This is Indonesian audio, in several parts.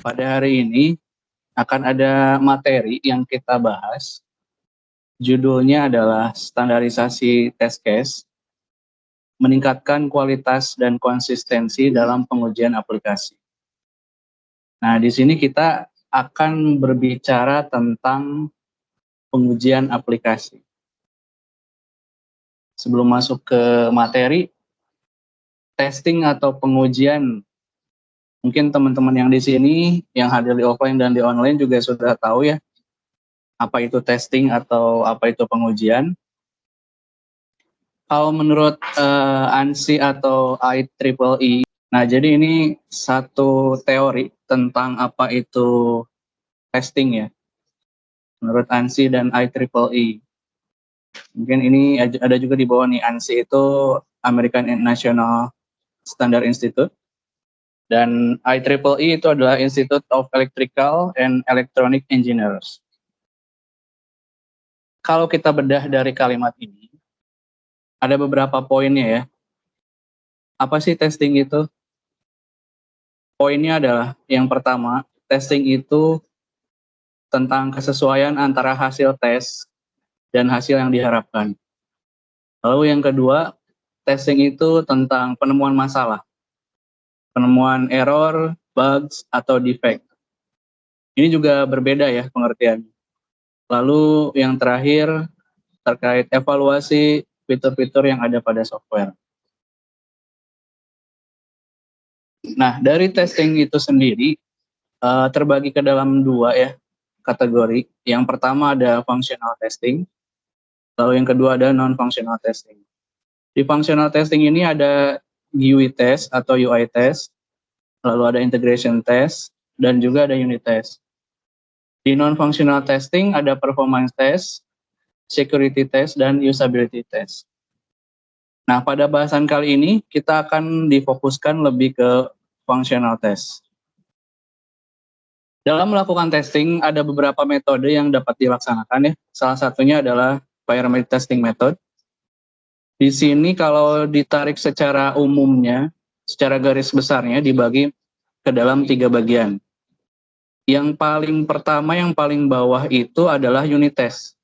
Pada hari ini akan ada materi yang kita bahas. Judulnya adalah standarisasi test case, meningkatkan kualitas dan konsistensi dalam pengujian aplikasi. Nah, di sini kita akan berbicara tentang pengujian aplikasi. Sebelum masuk ke materi, testing atau pengujian, mungkin teman-teman yang di sini, yang hadir di offline dan di online juga sudah tahu ya, apa itu testing atau apa itu pengujian. Kalau menurut ANSI atau IEEE, nah jadi ini satu teori tentang apa itu testing ya, menurut ANSI dan IEEE. Mungkin ini ada juga di bawah nih, ANSI itu American National Standard Institute, dan IEEE itu adalah Institute of Electrical and Electronic Engineers. Kalau kita bedah dari kalimat ini, ada beberapa poinnya ya. Apa sih testing itu? Poinnya adalah yang pertama, testing itu tentang kesesuaian antara hasil tes dan hasil yang diharapkan. Lalu yang kedua, testing itu tentang penemuan masalah, penemuan error, bugs, atau defect. Ini juga berbeda ya pengertiannya. Lalu yang terakhir, terkait evaluasi fitur-fitur yang ada pada software. Nah, dari testing itu sendiri terbagi ke dalam dua ya kategori. Yang pertama ada functional testing, lalu yang kedua ada non-functional testing. Di functional testing ini ada GUI test atau UI test, lalu ada integration test, dan juga ada unit test. Di non-functional testing ada performance test, security test, dan usability test. Nah, pada bahasan kali ini kita akan difokuskan lebih ke functional test. Dalam melakukan testing ada beberapa metode yang dapat dilaksanakan ya. Salah satunya adalah pyramid testing method. Di sini kalau ditarik secara umumnya, secara garis besarnya dibagi ke dalam 3 bagian. Yang paling pertama, yang paling bawah itu adalah unit test.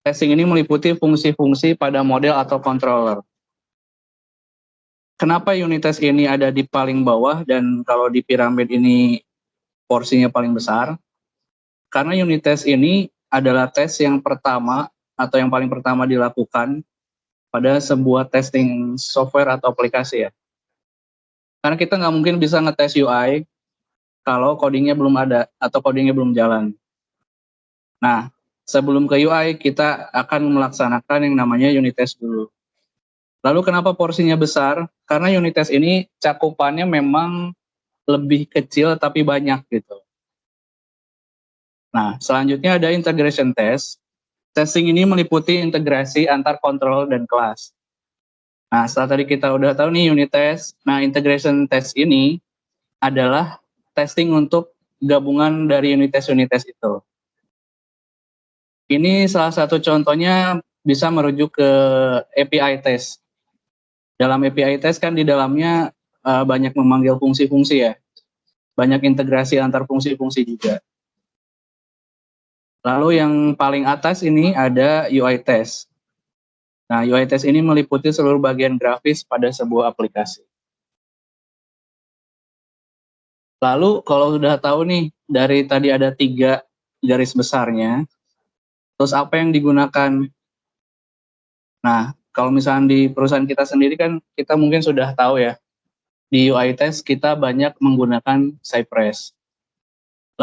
Testing ini meliputi fungsi-fungsi pada model atau controller. Kenapa unit test ini ada di paling bawah dan kalau di piramid ini porsinya paling besar? Karena unit test ini adalah tes yang pertama atau yang paling pertama dilakukan pada sebuah testing software atau aplikasi ya. Karena kita nggak mungkin bisa ngetes UI kalau codingnya belum ada atau codingnya belum jalan. Nah, sebelum ke UI kita akan melaksanakan yang namanya unit test dulu. Lalu kenapa porsinya besar? Karena unit test ini cakupannya memang lebih kecil tapi banyak gitu. Nah, selanjutnya ada integration test. Testing ini meliputi integrasi antar kontrol dan kelas. Nah, setelah tadi kita udah tahu nih unit test, nah integration test ini adalah testing untuk gabungan dari unit test itu. Ini salah satu contohnya bisa merujuk ke API test. Dalam API test kan di dalamnya banyak memanggil fungsi-fungsi ya. Banyak integrasi antar fungsi-fungsi juga. Lalu yang paling atas ini ada UI test. Nah, UI test ini meliputi seluruh bagian grafis pada sebuah aplikasi. Lalu kalau sudah tahu nih, dari tadi ada 3 garis besarnya, terus apa yang digunakan? Nah, kalau misalnya di perusahaan kita sendiri kan kita mungkin sudah tahu ya, di UI test kita banyak menggunakan Cypress.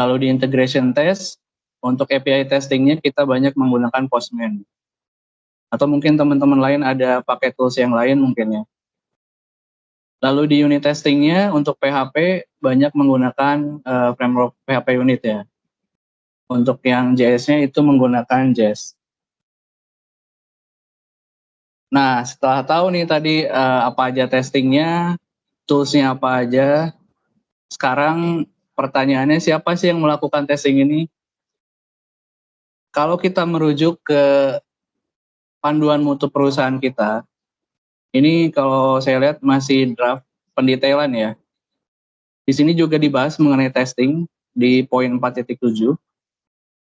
Lalu di integration test, untuk API testingnya kita banyak menggunakan Postman. Atau mungkin teman-teman lain ada pakai tools yang lain mungkin ya. Lalu di unit testingnya untuk PHP banyak menggunakan framework PHP unit ya. Untuk yang JS-nya itu menggunakan JS. Nah, setelah tahu nih tadi apa aja testingnya, tools-nya apa aja, sekarang pertanyaannya siapa sih yang melakukan testing ini? Kalau kita merujuk ke panduan mutu perusahaan kita, ini kalau saya lihat masih draft pendetailan ya. Di sini juga dibahas mengenai testing di poin 4.7.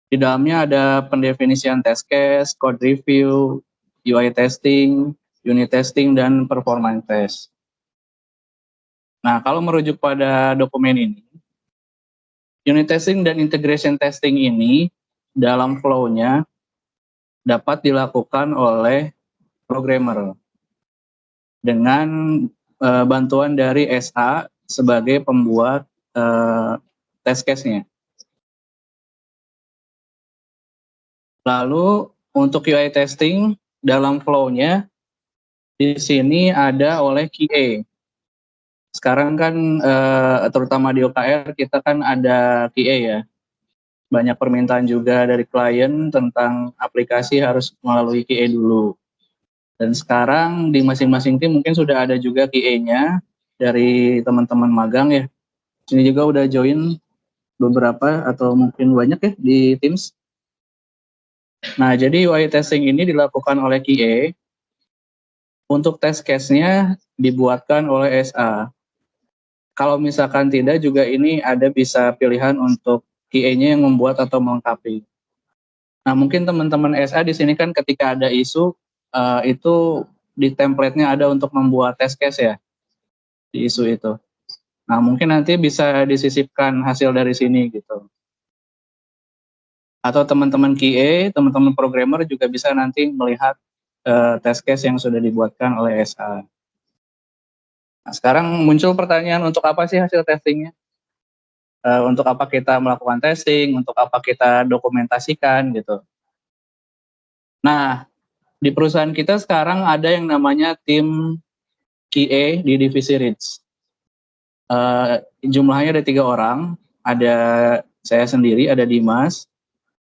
Di dalamnya ada pendefinisian test case, code review, UI testing, unit testing, dan performance test. Nah, kalau merujuk pada dokumen ini, unit testing dan integration testing ini dalam flow-nya dapat dilakukan oleh programmer dengan bantuan dari SA sebagai pembuat test case-nya. Lalu untuk UI testing dalam flow-nya di sini ada oleh QA. Sekarang kan terutama di OKR kita kan ada QA ya. Banyak permintaan juga dari klien tentang aplikasi harus melalui QA dulu. Dan sekarang di masing-masing tim mungkin sudah ada juga QA-nya dari teman-teman magang ya. Sini juga udah join beberapa atau mungkin banyak ya di Teams. Nah, jadi UI testing ini dilakukan oleh QA. Untuk test case-nya dibuatkan oleh SA. Kalau misalkan tidak juga ini ada bisa pilihan untuk QA-nya yang membuat atau melengkapi. Nah, mungkin teman-teman SA di sini kan ketika ada isu itu di template-nya ada untuk membuat test case ya di isu itu. Nah, mungkin nanti bisa disisipkan hasil dari sini gitu. Atau teman-teman QA, teman-teman programmer juga bisa nanti melihat test case yang sudah dibuatkan oleh SA. Nah, sekarang muncul pertanyaan, untuk apa sih hasil testingnya? Untuk apa kita melakukan testing? Untuk apa kita dokumentasikan gitu? Nah, di perusahaan kita sekarang ada yang namanya tim QA di divisi Reach. Jumlahnya ada 3 orang. Ada saya sendiri, ada Dimas,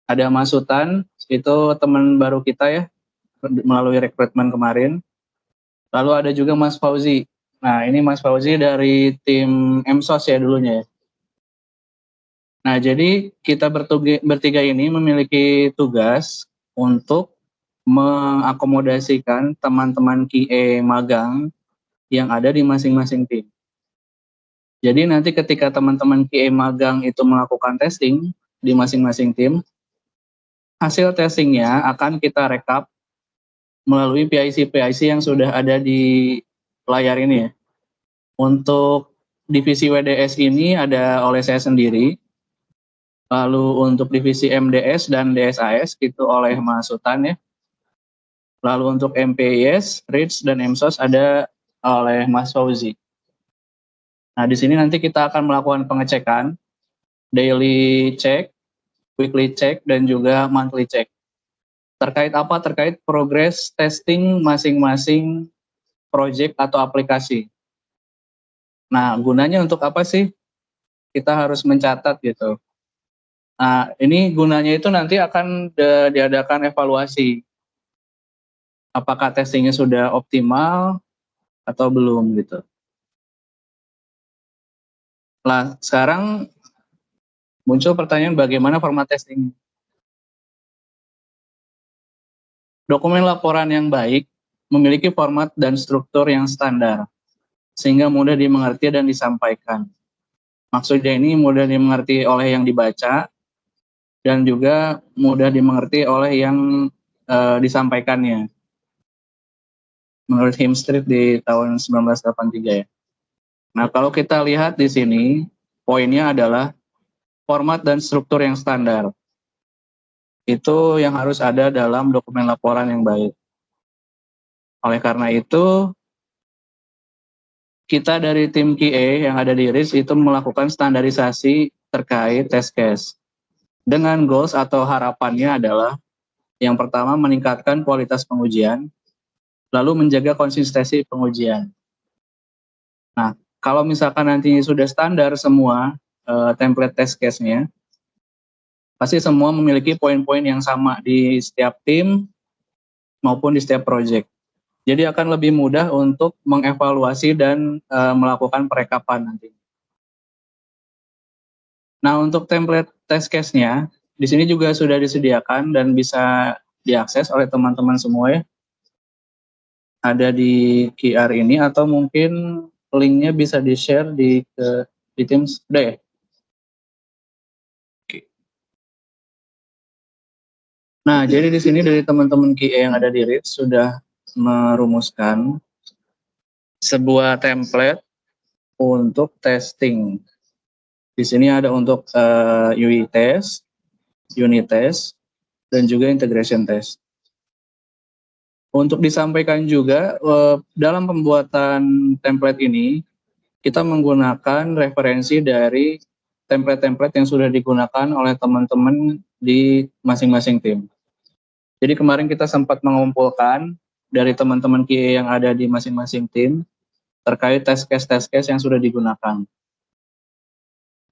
ada Mas Sultan, itu teman baru kita ya, melalui rekrutmen kemarin. Lalu ada juga Mas Fauzi. Nah, ini Mas Fauzi dari tim MSOS ya dulunya ya. Nah, jadi kita bertiga ini memiliki tugas untuk mengakomodasikan teman-teman QA magang yang ada di masing-masing tim. Jadi nanti ketika teman-teman QA magang itu melakukan testing di masing-masing tim, hasil testingnya akan kita rekap melalui PIC yang sudah ada di layar ini ya. Untuk divisi WDS ini ada oleh saya sendiri. Lalu untuk divisi MDS dan DSAS itu oleh Mas Sultan ya. Lalu untuk MPIS, RIDS, dan MSOS ada oleh Mas Fauzi. Nah, di sini nanti kita akan melakukan pengecekan, daily check, weekly check, dan juga monthly check. Terkait apa? Terkait progress testing masing-masing project atau aplikasi. Nah, gunanya untuk apa sih? Kita harus mencatat gitu. Nah, ini gunanya itu nanti akan diadakan evaluasi. Apakah testingnya sudah optimal atau belum gitu. Nah, sekarang muncul pertanyaan bagaimana format testing. Dokumen laporan yang baik memiliki format dan struktur yang standar, sehingga mudah dimengerti dan disampaikan. Maksudnya ini mudah dimengerti oleh yang dibaca, dan juga mudah dimengerti oleh yang disampaikannya. Menurut Himstreet di tahun 1983 ya. Nah, kalau kita lihat di sini, poinnya adalah format dan struktur yang standar. Itu yang harus ada dalam dokumen laporan yang baik. Oleh karena itu, kita dari tim QA yang ada di RIS itu melakukan standarisasi terkait test case. Dengan goals atau harapannya adalah yang pertama meningkatkan kualitas pengujian, lalu menjaga konsistensi pengujian. Nah, kalau misalkan nantinya sudah standar semua template test case-nya, pasti semua memiliki poin-poin yang sama di setiap tim maupun di setiap project. Jadi akan lebih mudah untuk mengevaluasi dan melakukan perekapan nanti. Nah, untuk template test case-nya, di sini juga sudah disediakan dan bisa diakses oleh teman-teman semua ya. Ada di QR ini atau mungkin linknya bisa di-share di di Teams udah ya? Oke. Nah, jadi di sini dari teman-teman QA yang ada di RIT sudah merumuskan sebuah template untuk testing. Di sini ada untuk UI test, unit test, dan juga integration test. Untuk disampaikan juga dalam pembuatan template ini kita menggunakan referensi dari template-template yang sudah digunakan oleh teman-teman di masing-masing tim. Jadi kemarin kita sempat mengumpulkan dari teman-teman QA yang ada di masing-masing tim terkait test case yang sudah digunakan.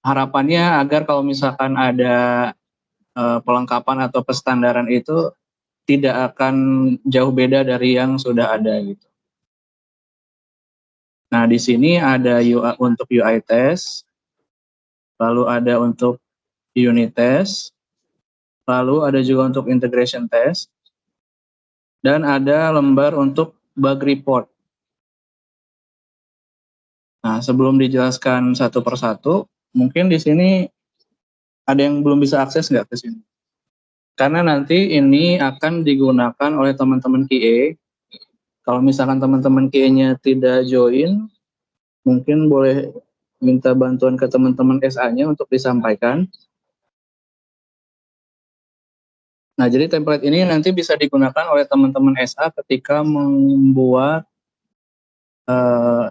Harapannya agar kalau misalkan ada pelengkapan atau pestandaran itu tidak akan jauh beda dari yang sudah ada gitu. Nah, di sini ada untuk UI test, lalu ada untuk unit test, lalu ada juga untuk integration test, dan ada lembar untuk bug report. Nah, sebelum dijelaskan satu persatu, mungkin di sini ada yang belum bisa akses nggak ke sini? Karena nanti ini akan digunakan oleh teman-teman QA. Kalau misalkan teman-teman QA-nya tidak join, mungkin boleh minta bantuan ke teman-teman SA-nya untuk disampaikan. Nah, jadi template ini nanti bisa digunakan oleh teman-teman SA ketika membuat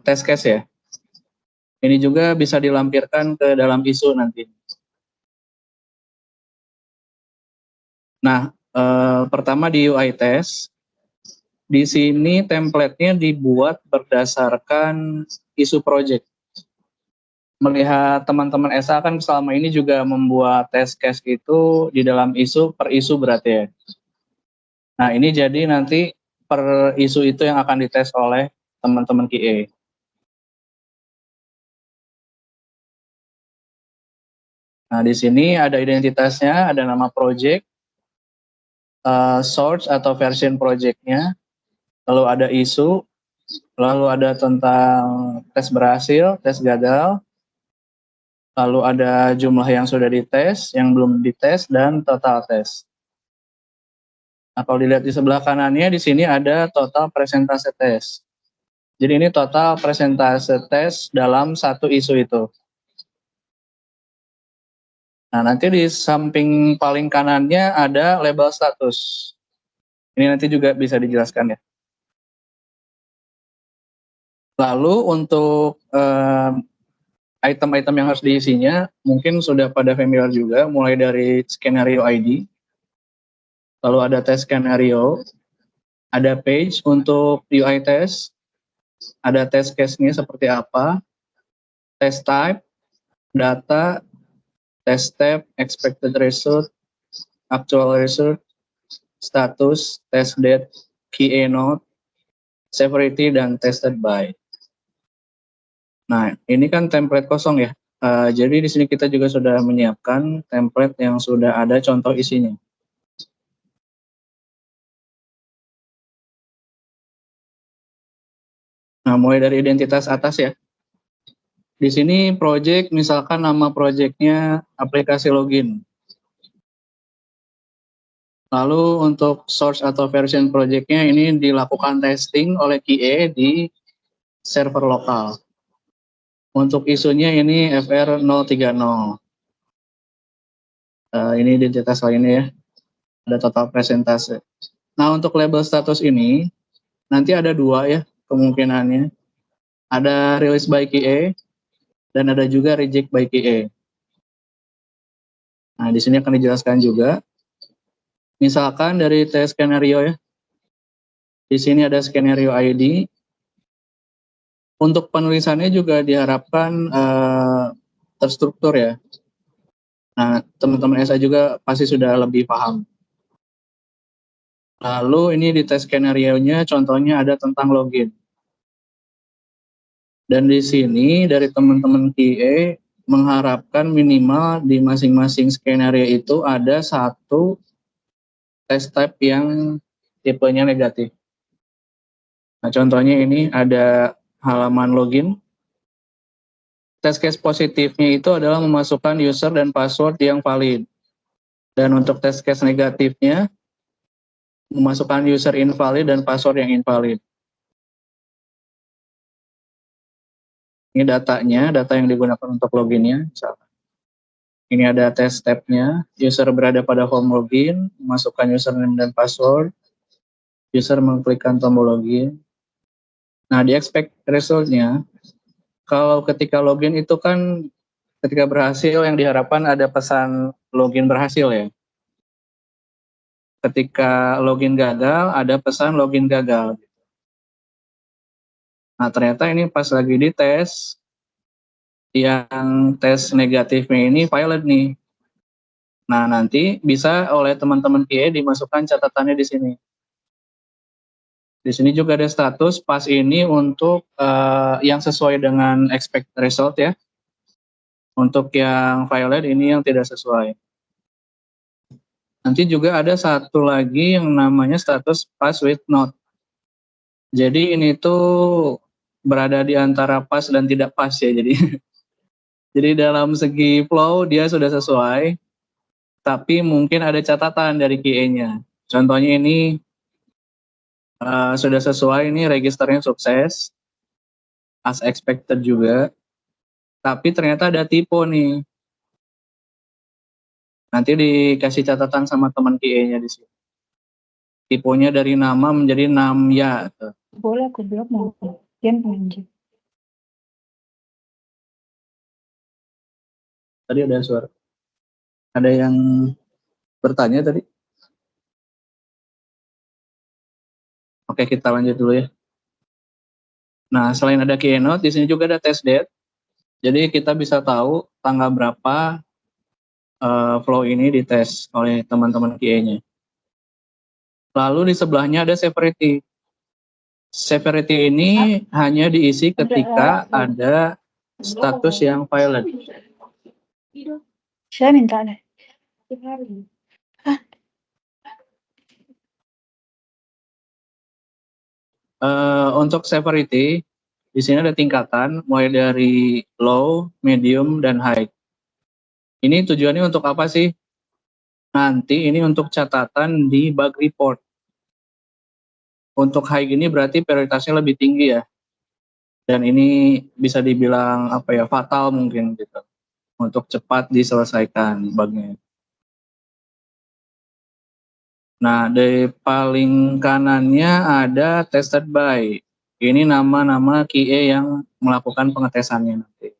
test case ya. Ini juga bisa dilampirkan ke dalam isu nanti. Nah, pertama di UI test, di sini template-nya dibuat berdasarkan isu project. Melihat teman-teman SA kan selama ini juga membuat test case itu di dalam isu per isu berarti ya. Nah, ini jadi nanti per isu itu yang akan dites oleh teman-teman QA. Nah, di sini ada identitasnya, ada nama project, source atau version projectnya, lalu ada isu, lalu ada tentang tes berhasil, tes gagal, lalu ada jumlah yang sudah dites, yang belum dites, dan total tes. Nah, kalau dilihat di sebelah kanannya, di sini ada total presentase tes. Jadi ini total presentase tes dalam satu isu itu. Nah, nanti di samping paling kanannya ada label status. Ini nanti juga bisa dijelaskan ya. Lalu untuk item-item yang harus diisinya, mungkin sudah pada familiar juga, mulai dari skenario ID, lalu ada test skenario, ada page untuk UI test, ada test case-nya seperti apa, test type, data, test step, expected result, actual result, status, test date, key note, severity, dan tested by. Nah, ini kan template kosong ya. Jadi di sini kita juga sudah menyiapkan template yang sudah ada contoh isinya. Nah, mulai dari identitas atas ya. Di sini project, misalkan nama projectnya aplikasi login. Lalu untuk source atau version projectnya ini dilakukan testing oleh QA di server lokal. Untuk isunya ini FR030. Ini identitas lainnya ya. Ada total presentase. Nah, untuk label status ini nanti ada dua ya kemungkinannya. Ada release by QA dan ada juga reject by QA. Nah, di sini akan dijelaskan juga. Misalkan dari test skenario ya. Di sini ada skenario ID. Untuk penulisannya juga diharapkan terstruktur ya. Nah, teman-teman SA juga pasti sudah lebih paham. Lalu ini di tes skenario-nya contohnya ada tentang login. Dan di sini dari teman-teman QA mengharapkan minimal di masing-masing skenario itu ada satu test type yang tipenya negatif. Nah, contohnya ini ada halaman login. Test case positifnya itu adalah memasukkan user dan password yang valid. Dan untuk test case negatifnya, memasukkan user invalid dan password yang invalid. Ini datanya, data yang digunakan untuk loginnya. Misalkan. Ini ada test tab-nya, user berada pada home login, memasukkan username dan password, user mengklikkan tombol login. Nah, di expect result-nya, kalau ketika login itu kan ketika berhasil yang diharapkan ada pesan login berhasil ya. Ketika login gagal, ada pesan login gagal. Nah, ternyata ini pas lagi dites, yang tes negatifnya ini valid nih. Nah, nanti bisa oleh teman-teman QA dimasukkan catatannya di sini. Di sini juga ada status pas ini untuk yang sesuai dengan expect result ya. Untuk yang valid ini yang tidak sesuai. Nanti juga ada satu lagi yang namanya status pass with not. Jadi ini tuh berada di antara pas dan tidak pas ya. Jadi dalam segi flow dia sudah sesuai, tapi mungkin ada catatan dari QA-nya. Contohnya ini sudah sesuai, ini registernya sukses, as expected juga, tapi ternyata ada typo nih. Nanti dikasih catatan sama teman QA-nya di sini. Tiponya dari nama menjadi namya. Boleh aku bilang mau game lanjut. Tadi ada suara. Ada yang bertanya tadi? Oke, kita lanjut dulu ya. Nah, selain ada keynote, di sini juga ada test date. Jadi kita bisa tahu tanggal berapa flow ini dites oleh teman-teman QA-nya. Lalu di sebelahnya ada severity. Severity ini hanya diisi ketika ada status yang violent. Saya minta deh. Untuk severity, di sini ada tingkatan mulai dari low, medium, dan high. Ini tujuannya untuk apa sih? Nanti ini untuk catatan di bug report. Untuk high ini berarti prioritasnya lebih tinggi ya. Dan ini bisa dibilang apa ya, fatal mungkin gitu. Untuk cepat diselesaikan bugnya. Nah, di paling kanannya ada tested by. Ini nama-nama QA yang melakukan pengetesannya nanti.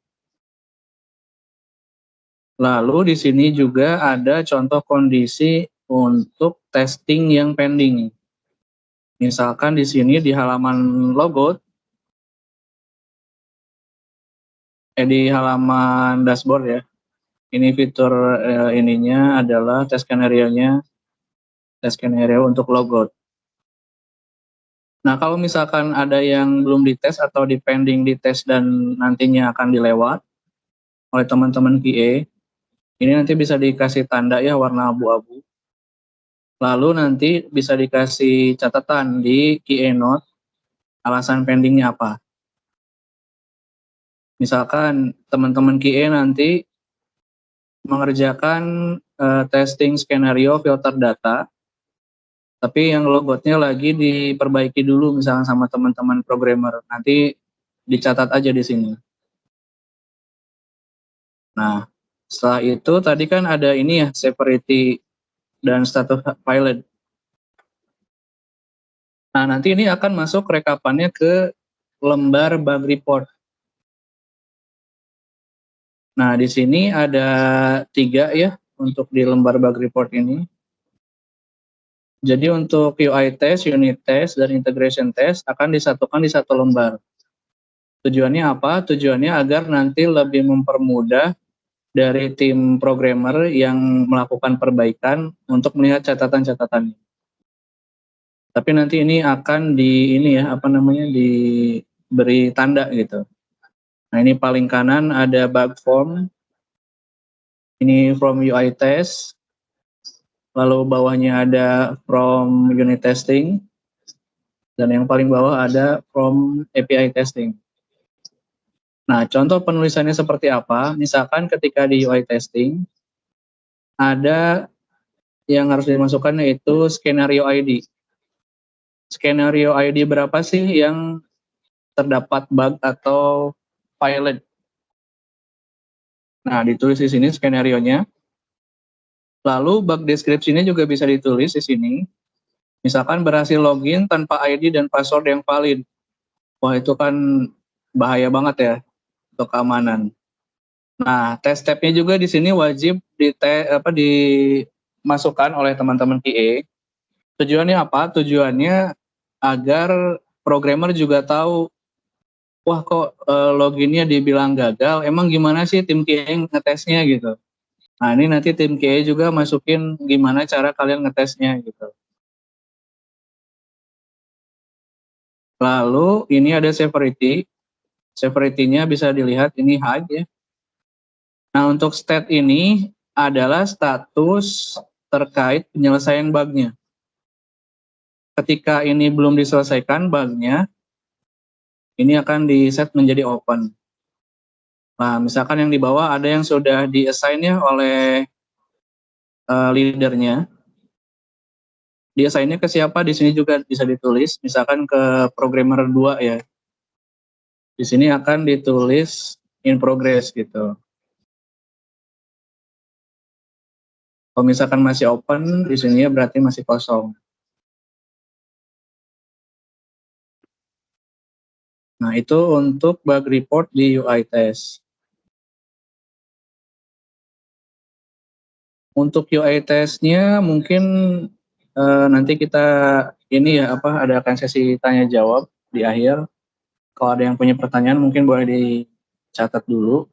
Lalu di sini juga ada contoh kondisi untuk testing yang pending. Misalkan di sini di halaman logout, di halaman dashboard ya. Ini fitur ininya adalah test skenario-nya, test skenario untuk logout. Nah, kalau misalkan ada yang belum dites atau di pending dites dan nantinya akan dilewat oleh teman-teman QA, ini nanti bisa dikasih tanda ya warna abu-abu. Lalu nanti bisa dikasih catatan di QA note, alasan pendingnya apa. Misalkan teman-teman QA nanti mengerjakan testing skenario filter data, tapi yang logoutnya lagi diperbaiki dulu misalnya sama teman-teman programmer. Nanti dicatat aja di sini. Nah, setelah itu tadi kan ada ini ya, severity dan status pilot. Nah, nanti ini akan masuk rekapannya ke lembar bug report. Nah, di sini ada 3 ya untuk di lembar bug report ini. Jadi untuk UI test, unit test, dan integration test akan disatukan di satu lembar. Tujuannya apa? Tujuannya agar nanti lebih mempermudah dari tim programmer yang melakukan perbaikan untuk melihat catatan-catatannya. Tapi nanti ini akan diberi tanda gitu. Nah, ini paling kanan ada bug form. Ini from UI test. Lalu bawahnya ada from unit testing. Dan yang paling bawah ada from API testing. Nah, contoh penulisannya seperti apa? Misalkan ketika di UI testing, ada yang harus dimasukkan yaitu skenario ID. Skenario ID berapa sih yang terdapat bug atau pilot? Nah, ditulis di sini skenario-nya. Lalu bug deskripsinya juga bisa ditulis di sini. Misalkan berhasil login tanpa ID dan password yang valid. Wah, itu kan bahaya banget ya untuk keamanan. Nah, test step-nya juga di sini wajib dimasukkan oleh teman-teman QA. Tujuannya apa? Tujuannya agar programmer juga tahu, wah kok loginnya dibilang gagal, emang gimana sih tim QA ngetesnya gitu. Nah, ini nanti tim QA juga masukin gimana cara kalian ngetesnya gitu. Lalu ini ada severity. Severity-nya bisa dilihat ini high ya. Nah, untuk state ini adalah status terkait penyelesaian bug-nya. Ketika ini belum diselesaikan bug-nya, ini akan di-set menjadi open. Nah, misalkan yang di bawah ada yang sudah di-assign ya oleh leadernya. Di-assign-nya ke siapa? Di sini juga bisa ditulis, misalkan ke programmer 2 ya. Di sini akan ditulis in progress gitu. Kalau misalkan masih open, di sini ya berarti masih kosong. Nah, itu untuk bug report di UI test. Untuk UI test-nya mungkin nanti kita ini ya adakan sesi tanya jawab di akhir. Kalau ada yang punya pertanyaan mungkin boleh dicatat dulu.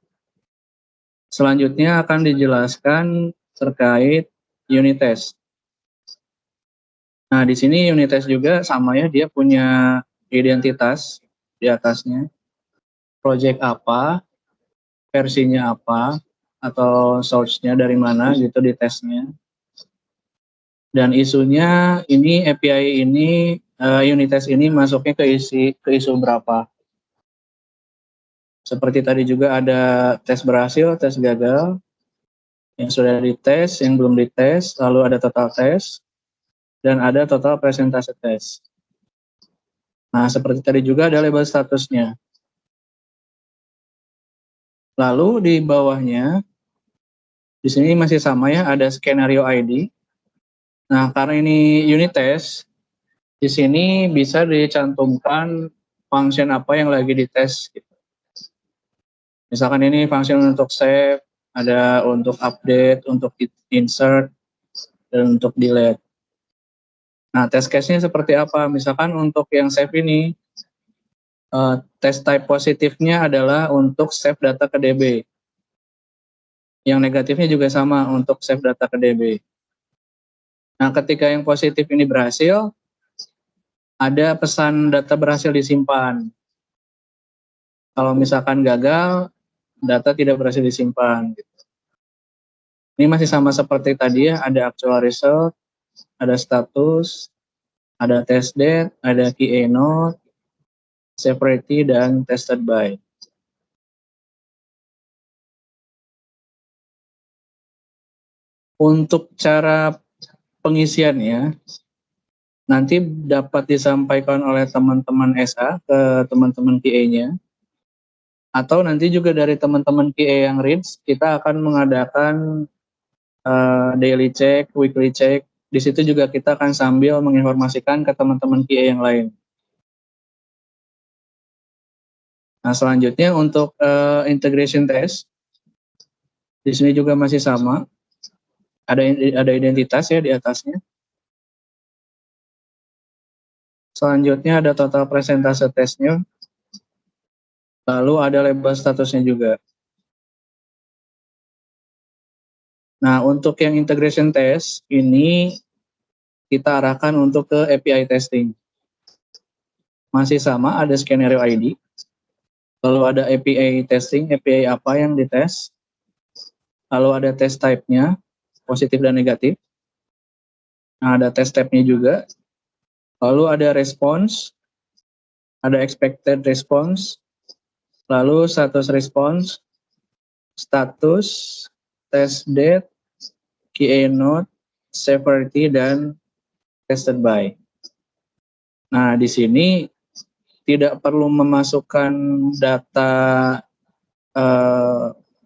Selanjutnya akan dijelaskan terkait unit test. Nah, di sini unit test juga sama ya, dia punya identitas di atasnya. Project apa, versinya apa, atau source-nya dari mana gitu di tesnya. Dan isunya ini API ini unit test ini masuknya ke isu berapa. Seperti tadi juga ada tes berhasil, tes gagal, yang sudah dites, yang belum dites, lalu ada total tes, dan ada total presentasi tes. Nah, seperti tadi juga ada label statusnya. Lalu di bawahnya, di sini masih sama ya, ada skenario ID. Nah, karena ini unit test, di sini bisa dicantumkan function apa yang lagi dites. Misalkan ini function untuk save, ada untuk update, untuk insert, dan untuk delete. Nah, test case-nya seperti apa? Misalkan untuk yang save ini, test type positifnya adalah untuk save data ke DB. Yang negatifnya juga sama untuk save data ke DB. Nah, ketika yang positif ini berhasil, ada pesan data berhasil disimpan. Kalau misalkan gagal, data tidak berhasil disimpan. Ini masih sama seperti tadi ya, ada actual result, ada status, ada test date, ada QA note, severity, dan tested by. Untuk cara pengisiannya, nanti dapat disampaikan oleh teman-teman SA ke teman-teman QA-nya, atau nanti juga dari teman-teman QA yang reads, kita akan mengadakan daily check, weekly check. Di situ juga kita akan sambil menginformasikan ke teman-teman QA yang lain. Nah, selanjutnya untuk integration test, di sini juga masih sama. Ada identitas ya di atasnya. Selanjutnya ada total presentase tesnya. Lalu ada label statusnya juga. Nah, untuk yang integration test, ini kita arahkan untuk ke API testing. Masih sama, ada skenario ID. Lalu ada API testing, API apa yang dites. Lalu ada test type-nya, positif dan negatif. Nah, ada test type-nya juga. Lalu ada response, ada expected response, lalu status response, status, test date, QA node, severity, dan tested by. Nah, di sini tidak perlu memasukkan data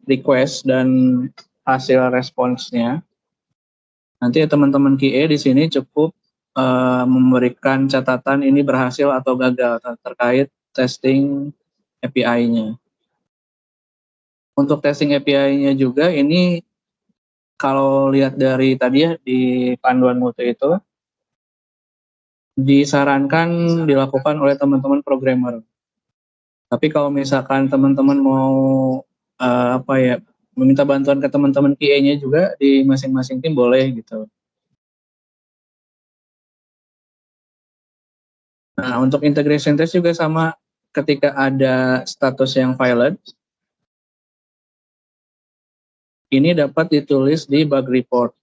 request dan hasil responsnya. Nanti teman-teman QA di sini cukup memberikan catatan ini berhasil atau gagal terkait testing API-nya. Untuk testing API-nya juga ini kalau lihat dari tadi ya di panduan mutu itu disarankan dilakukan oleh teman-teman programmer. Tapi kalau misalkan teman-teman mau meminta bantuan ke teman-teman QA-nya juga di masing-masing tim boleh gitu. Nah, untuk integration test juga sama, ketika ada status yang violent, ini dapat ditulis di bug report.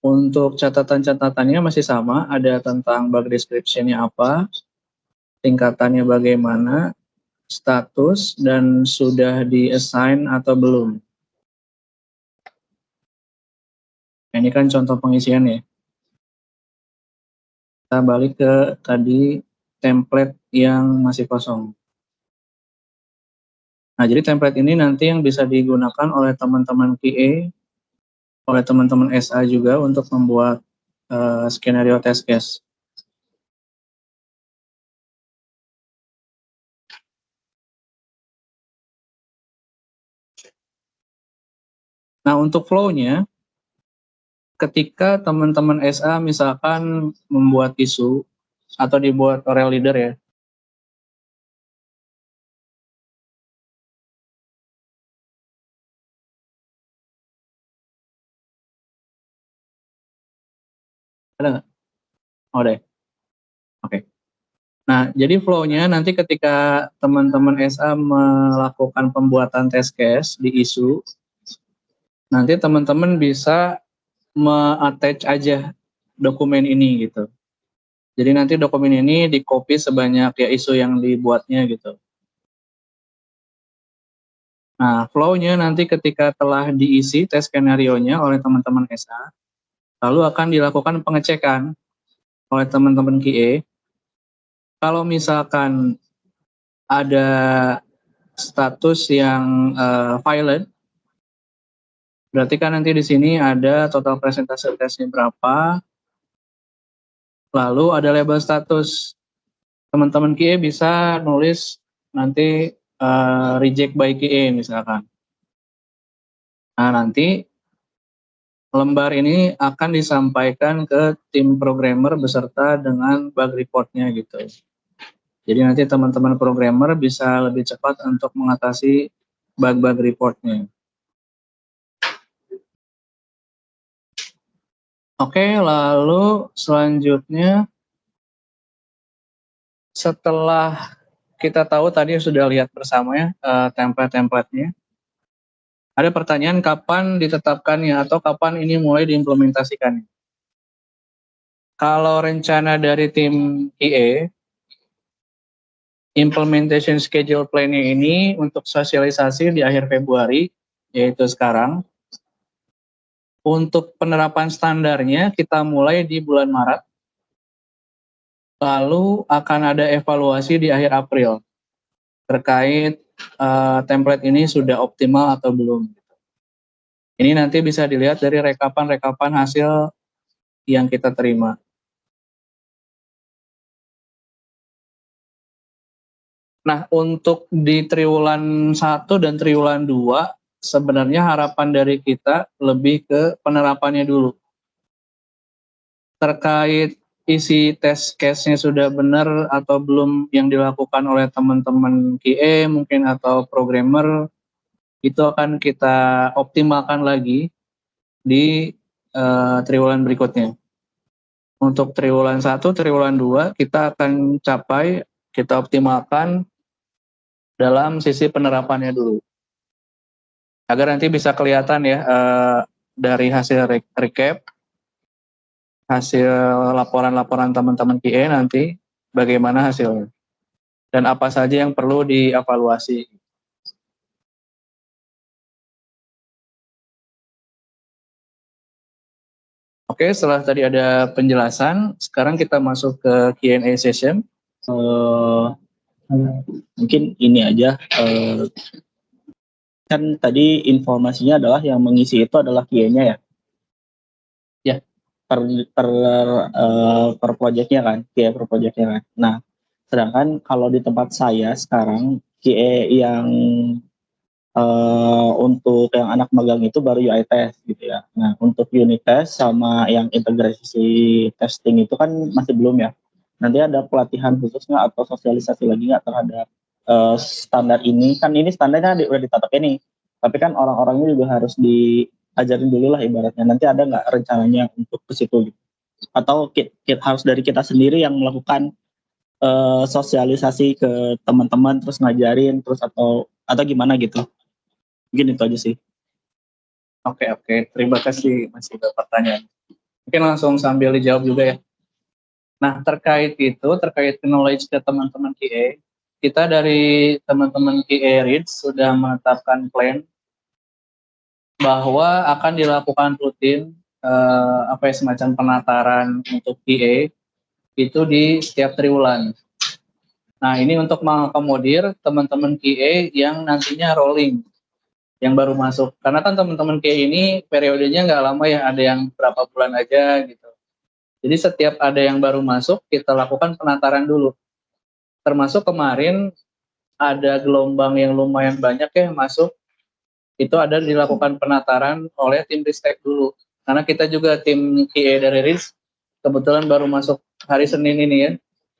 Untuk catatan-catatannya masih sama, ada tentang bug description-nya apa, tingkatannya bagaimana, status, dan sudah di-assign atau belum. Nah, ini kan contoh pengisian ya. Kita balik ke tadi template yang masih kosong. Nah, jadi template ini nanti yang bisa digunakan oleh teman-teman QA, oleh teman-teman SA juga untuk membuat skenario test case. Nah, untuk flow-nya, ketika teman-teman SA misalkan membuat isu atau dibuat rel leader ya, ada nggak? Oh deh, oke. Nah, jadi flow-nya nanti ketika teman-teman SA melakukan pembuatan test case di isu, nanti teman-teman bisa me-attach aja dokumen ini gitu. Jadi nanti dokumen ini di-copy sebanyak ya isu yang dibuatnya gitu. Nah, flow-nya nanti ketika telah diisi tes skenario-nya oleh teman-teman SA, lalu akan dilakukan pengecekan oleh teman-teman QA. Kalau misalkan ada status yang violent, berarti kan nanti di sini ada total presentasi tesnya berapa, lalu ada label status. Teman-teman QA bisa nulis nanti reject by QA misalkan. Nah, nanti lembar ini akan disampaikan ke tim programmer beserta dengan bug report-nya gitu. Jadi nanti teman-teman programmer bisa lebih cepat untuk mengatasi bug-bug report-nya. Oke, lalu selanjutnya setelah kita tahu tadi sudah lihat bersama ya template-templatenya, ada pertanyaan kapan ditetapkannya atau kapan ini mulai diimplementasikan. Kalau rencana dari tim QA, implementation schedule plan-nya ini untuk sosialisasi di akhir Februari, yaitu sekarang. Untuk penerapan standarnya kita mulai di bulan Maret, lalu akan ada evaluasi di akhir April terkait template ini sudah optimal atau belum. Ini nanti bisa dilihat dari rekapan-rekapan hasil yang kita terima. Nah, untuk di triwulan 1 dan triwulan 2, sebenarnya harapan dari kita lebih ke penerapannya dulu. Terkait isi tes case-nya sudah benar atau belum yang dilakukan oleh teman-teman QA mungkin atau programmer, itu akan kita optimalkan lagi di triwulan berikutnya. Untuk triwulan 1, triwulan 2 kita akan capai, kita optimalkan dalam sisi penerapannya dulu. Agar nanti bisa kelihatan ya dari hasil recap, hasil laporan-laporan teman-teman QA nanti bagaimana hasilnya. dan apa saja yang perlu dievaluasi. Oke, setelah tadi ada penjelasan, sekarang kita masuk ke Q&A session. Mungkin ini aja, kan tadi informasinya adalah yang mengisi itu adalah QA-nya ya? Ya. Per project-nya kan, QA per project-nya kan. Nah, sedangkan kalau di tempat saya sekarang QA yang untuk yang anak magang itu baru UI test gitu ya. Nah, untuk unit test sama yang integrasi testing itu kan masih belum ya. Nanti ada pelatihan khususnya atau sosialisasi lagi nggak terhadap standar ini? Kan ini standarnya udah ditetapkan ini, tapi kan orang-orangnya juga harus diajarin dulu lah ibaratnya. Nanti ada nggak rencananya untuk ke situ gitu? Atau harus dari kita sendiri yang melakukan sosialisasi ke teman-teman terus ngajarin terus atau gimana gitu? Mungkin itu aja sih. Oke, terima kasih masih ada pertanyaan. Mungkin langsung sambil dijawab juga ya. Nah, terkait knowledge ke teman-teman QA, kita dari teman-teman QA READS sudah menetapkan plan bahwa akan dilakukan rutin semacam penataran untuk QA itu di setiap triwulan. Nah, ini untuk mengakomodir teman-teman QA yang nantinya rolling, yang baru masuk. Karena kan teman-teman QA ini periodenya nggak lama ya, ada yang berapa bulan aja gitu. Jadi setiap ada yang baru masuk, kita lakukan penataran dulu. Termasuk kemarin ada gelombang yang lumayan banyak ya masuk, itu ada dilakukan penataran oleh tim Ristek dulu. Karena kita juga tim QA dari RIS, kebetulan baru masuk hari Senin ini ya,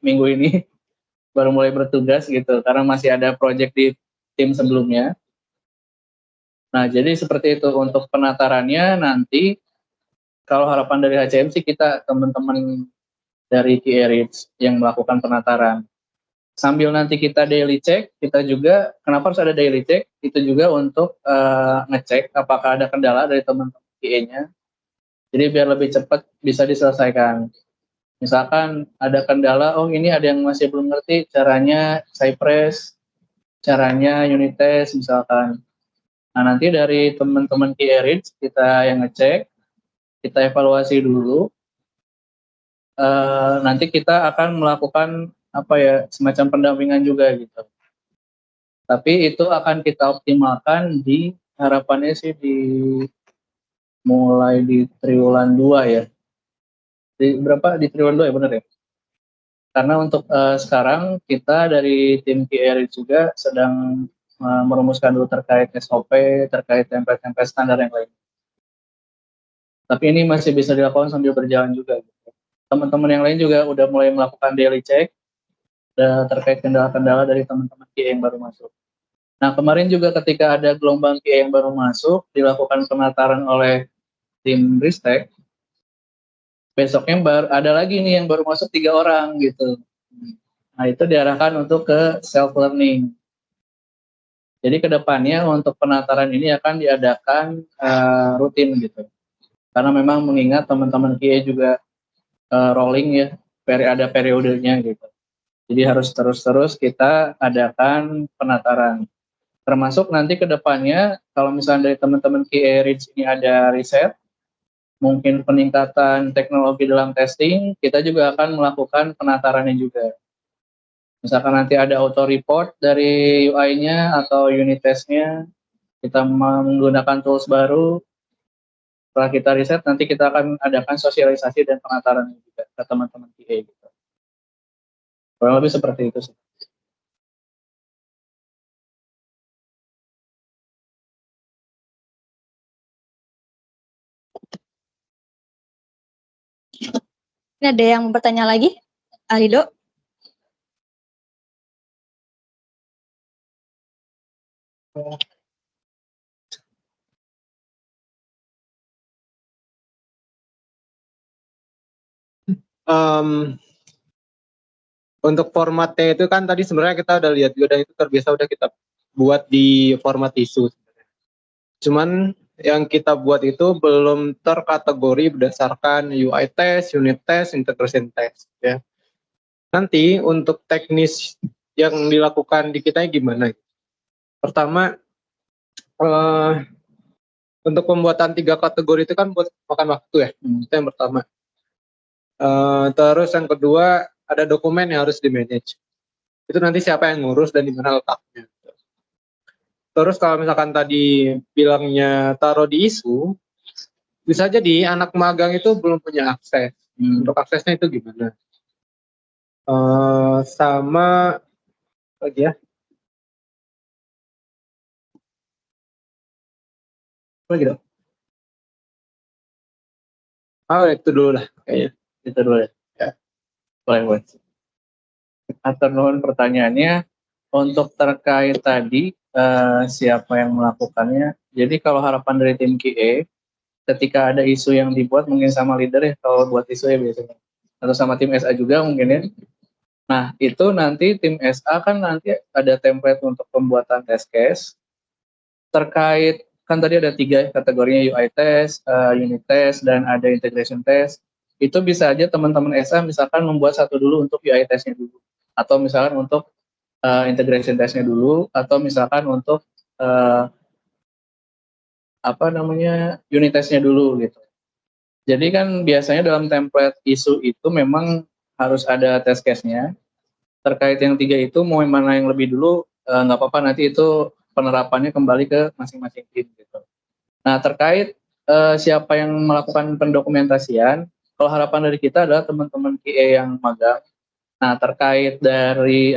minggu ini, baru mulai bertugas gitu, karena masih ada proyek di tim sebelumnya. Nah, jadi seperti itu untuk penatarannya nanti, kalau harapan dari HCM sih kita teman-teman dari QA RIS yang melakukan penataran. Sambil nanti kita daily check, kita juga, kenapa harus ada daily check? Itu juga untuk ngecek apakah ada kendala dari teman-teman QA-nya. Jadi biar lebih cepat bisa diselesaikan. Misalkan ada kendala, oh ini ada yang masih belum ngerti caranya Cypress, caranya unit test misalkan. Nah, nanti dari teman-teman QA RIS kita yang ngecek, kita evaluasi dulu. Nanti kita akan melakukan semacam pendampingan juga gitu. Tapi itu akan kita optimalkan di harapannya sih mulai di triwulan 2 ya. Di triwulan 2 ya benar ya? Karena untuk sekarang kita dari tim QR juga sedang merumuskan dulu terkait SOP, terkait template-template standar yang lain. Tapi ini masih bisa dilakukan sambil berjalan juga. Teman-teman yang lain juga udah mulai melakukan daily check terkait kendala-kendala dari teman-teman QA yang baru masuk. Nah, kemarin juga ketika ada gelombang QA yang baru masuk, dilakukan penataran oleh tim Ristek, besoknya ada lagi nih yang baru masuk 3 orang gitu. Nah, itu diarahkan untuk ke self learning. Jadi kedepannya untuk penataran ini akan diadakan rutin gitu. Karena memang mengingat teman-teman QA juga rolling ya, ada periodenya gitu. Jadi harus terus-terus kita adakan penataran. Termasuk nanti ke depannya, kalau misalnya dari teman-teman QA READS ini ada riset, mungkin peningkatan teknologi dalam testing, kita juga akan melakukan penatarannya juga. Misalkan nanti ada auto report dari UI-nya atau unit test-nya, kita menggunakan tools baru, setelah kita riset, nanti kita akan adakan sosialisasi dan penataran juga ke teman-teman QA gitu. Kurang lebih seperti itu sih. Ini ada yang bertanya lagi? Alido? Untuk formatnya itu kan tadi sebenarnya kita udah lihat juga dan itu terbiasa udah kita buat di format isu. Cuman yang kita buat itu belum terkategori berdasarkan UI test, unit test, integration test ya. Nanti untuk teknis yang dilakukan di kita gimana. Pertama, untuk pembuatan 3 kategori itu kan buat makan waktu ya, itu yang pertama. Terus yang kedua, ada dokumen yang harus di-manage. Itu nanti siapa yang ngurus dan di mana letaknya. Terus kalau misalkan tadi bilangnya taruh di isu, bisa jadi anak magang itu belum punya akses. Untuk aksesnya itu gimana? Sama lagi ya. Lagi dong. Itu dulu lah kayaknya. Itu dulu ya. Boleh. Atur nuhun pertanyaannya. Untuk terkait tadi siapa yang melakukannya. Jadi kalau harapan dari tim QA, ketika ada isu yang dibuat mungkin sama leader ya, kalau buat isu ya biasanya. Atau sama tim SA juga mungkin ya. Nah, itu nanti tim SA kan nanti ada template untuk pembuatan test case. Terkait, kan tadi ada 3 kategorinya, UI test, unit test, dan ada integration test. Itu bisa aja teman-teman SA misalkan membuat satu dulu untuk UI testnya dulu. Atau misalkan untuk integration testnya dulu, atau misalkan untuk unit testnya dulu gitu. Jadi kan biasanya dalam template isu itu memang harus ada test case-nya. Terkait yang 3 itu mau yang mana yang lebih dulu nggak apa-apa, nanti itu penerapannya kembali ke masing-masing tim gitu. Nah, terkait siapa yang melakukan pendokumentasian, kalau harapan dari kita adalah teman-teman QA yang magang. Nah, terkait dari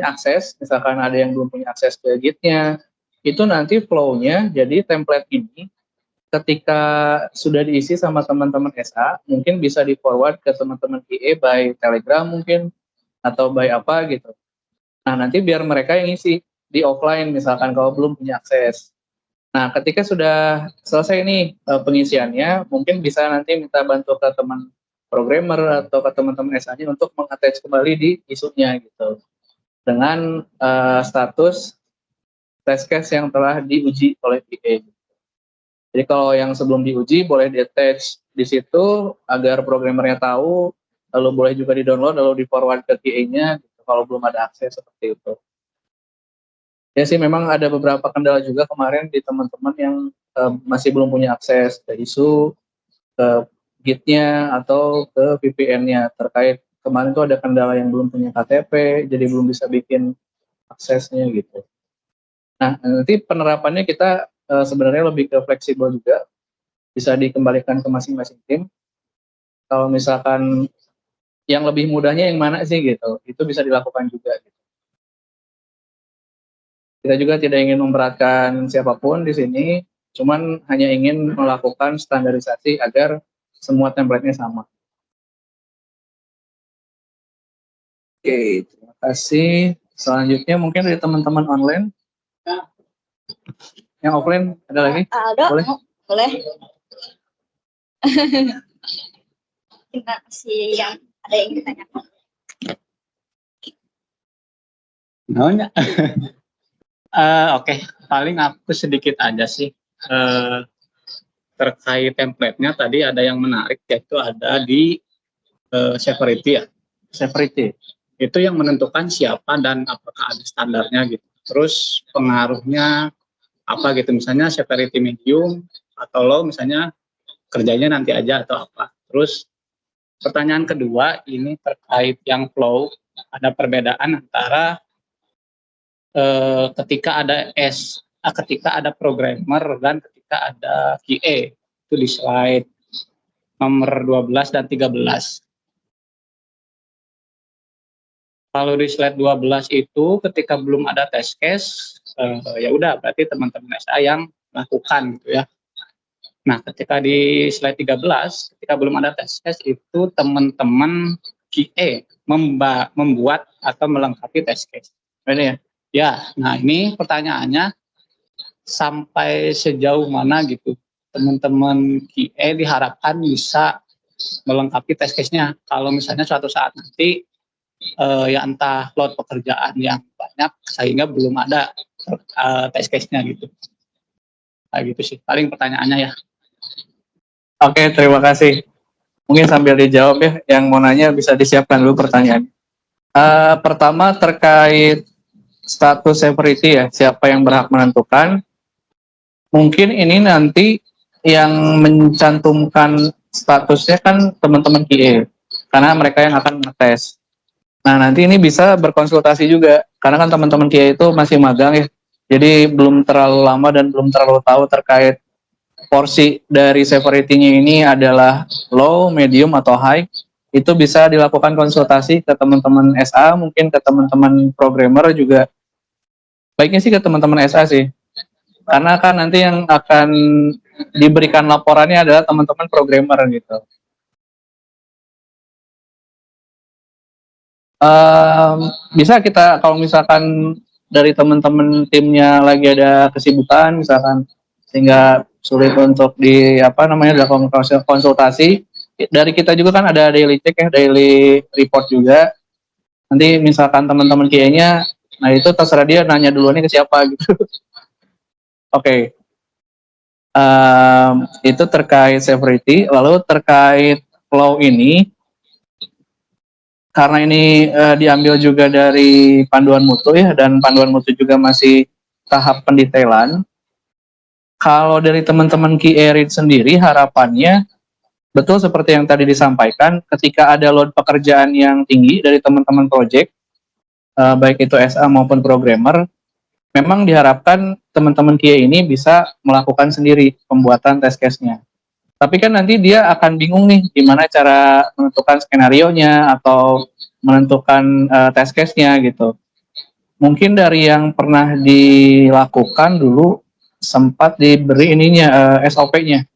akses, misalkan ada yang belum punya akses ke Git-nya, itu nanti flow-nya jadi template ini ketika sudah diisi sama teman-teman SA, mungkin bisa di-forward ke teman-teman QA by Telegram mungkin, atau by apa gitu. Nah, nanti biar mereka yang isi di offline misalkan kalau belum punya akses. Nah, ketika sudah selesai nih pengisiannya, mungkin bisa nanti minta bantu ke teman programmer atau ke teman-teman SA-nya untuk mengattach kembali di isunya gitu. Dengan status test case yang telah diuji oleh QA. Jadi kalau yang sebelum diuji boleh di-attach di situ agar programmernya tahu, lalu boleh juga di-download lalu di-forward ke QA-nya gitu, kalau belum ada akses seperti itu. Ya sih, memang ada beberapa kendala juga kemarin di teman-teman yang masih belum punya akses ke isu, ke Git-nya atau ke VPN-nya. Terkait kemarin tuh ada kendala yang belum punya KTP, jadi belum bisa bikin aksesnya gitu. Nah, nanti penerapannya kita sebenarnya lebih ke fleksibel juga, bisa dikembalikan ke masing-masing tim. Kalau misalkan yang lebih mudahnya yang mana sih gitu, itu bisa dilakukan juga gitu. Kita juga tidak ingin memberatkan siapapun di sini, cuman hanya ingin melakukan standarisasi agar semua template-nya sama. Oke, terima kasih. Selanjutnya mungkin dari teman-teman online. Yang offline ada lagi? Boleh. Terima kasih yang ada yang ditanyakan. Oke, paling aku sedikit aja sih terkait template-nya. Tadi ada yang menarik, yaitu ada di severity ya. Severity itu yang menentukan siapa dan apakah ada standarnya gitu. Terus pengaruhnya apa gitu, misalnya severity medium atau low, misalnya kerjanya nanti aja atau apa. Terus pertanyaan kedua ini terkait yang flow, ada perbedaan antara ketika ada programmer dan ketika ada QA. Itu di slide nomor 12 dan 13. Kalau di slide 12 itu ketika belum ada test case, ya udah berarti teman-teman SA yang melakukan gitu ya. Nah, ketika di slide 13, ketika belum ada test case itu teman-teman QA membuat atau melengkapi test case. Ini ya. Ya, nah ini pertanyaannya sampai sejauh mana gitu teman-teman QA diharapkan bisa melengkapi test case-nya. Kalau misalnya suatu saat nanti ya entah load pekerjaan yang banyak sehingga belum ada test case-nya gitu. Nah, gitu sih paling pertanyaannya ya. Oke, terima kasih. Mungkin sambil dijawab ya, yang mau nanya bisa disiapkan dulu pertanyaan. Pertama terkait status severity ya, siapa yang berhak menentukan. Mungkin ini nanti yang mencantumkan statusnya kan teman-teman QA, karena mereka yang akan ngetes. Nah, nanti ini bisa berkonsultasi juga, karena kan teman-teman QA itu masih magang ya, jadi belum terlalu lama dan belum terlalu tahu terkait porsi dari severity-nya ini adalah low, medium, atau high. Itu bisa dilakukan konsultasi ke teman-teman SA, mungkin ke teman-teman programmer juga. Baiknya sih ke teman-teman SA sih, karena kan nanti yang akan diberikan laporannya adalah teman-teman programmer gitu. Bisa kita, kalau misalkan dari teman-teman timnya lagi ada kesibukan misalkan sehingga sulit untuk dilakukan konsultasi, dari kita juga kan ada daily check ya, daily report juga. Nanti misalkan teman-teman QA-nya, nah itu terserah dia nanya duluannya ke siapa gitu. Oke. Itu terkait severity. Lalu terkait flow ini, karena ini diambil juga dari panduan mutu ya, dan panduan mutu juga masih tahap pendetailan. Kalau dari teman-teman QA read sendiri, harapannya betul seperti yang tadi disampaikan, ketika ada load pekerjaan yang tinggi dari teman-teman project, baik itu SA maupun programmer, memang diharapkan teman-teman QA ini bisa melakukan sendiri pembuatan test case-nya. Tapi kan nanti dia akan bingung nih gimana cara menentukan skenario-nya atau menentukan test case-nya gitu. Mungkin dari yang pernah dilakukan dulu sempat diberi ininya SOP-nya.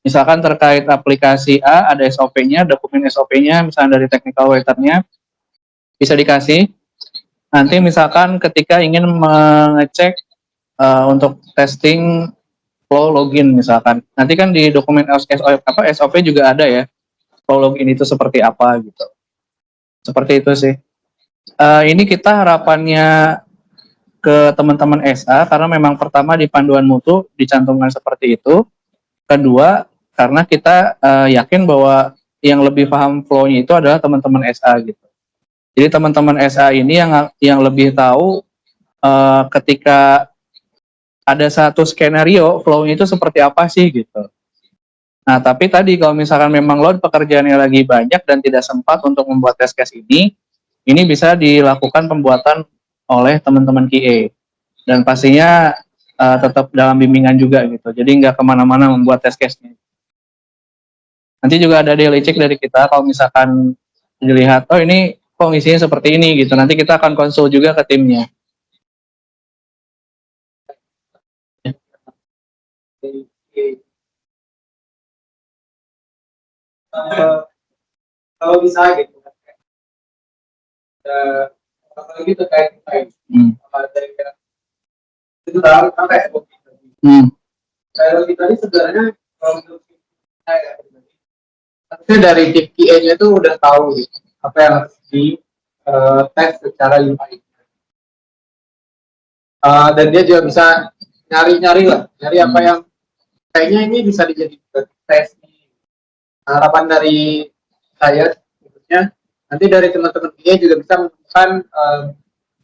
Misalkan terkait aplikasi A ada SOP-nya, dokumen SOP-nya misalnya dari technical writer-nya bisa dikasih. Nanti misalkan ketika ingin mengecek untuk testing flow login misalkan. Nanti kan di dokumen SOP juga ada ya, flow login itu seperti apa gitu. Seperti itu sih. Ini kita harapannya ke teman-teman SA karena memang pertama di panduan mutu dicantumkan seperti itu. Kedua, karena kita yakin bahwa yang lebih paham flow-nya itu adalah teman-teman SA gitu. Jadi teman-teman SA ini yang lebih tahu ketika ada satu skenario flow-nya itu seperti apa sih gitu. Nah, tapi tadi kalau misalkan memang load pekerjaannya lagi banyak dan tidak sempat untuk membuat test case ini bisa dilakukan pembuatan oleh teman-teman QA. Dan pastinya tetap dalam bimbingan juga gitu. Jadi nggak kemana-mana membuat test case-nya. Nanti juga ada daily check dari kita kalau misalkan dilihat, oh ini kok isinya seperti ini gitu. Nanti kita akan konsul juga ke timnya. Kalau bisa gitu kan, apalagi terkait dari itu tahu sampai kalau kita ini sebenarnya kalau menurut saya harusnya dari tim QA-nya itu udah tahu gitu, apa yang harus di tes secara UI. Dan dia juga bisa nyari apa yang kayaknya ini bisa dijadikan tes. Harapan dari saya sebetulnya nanti dari teman-teman QA juga bisa menemukan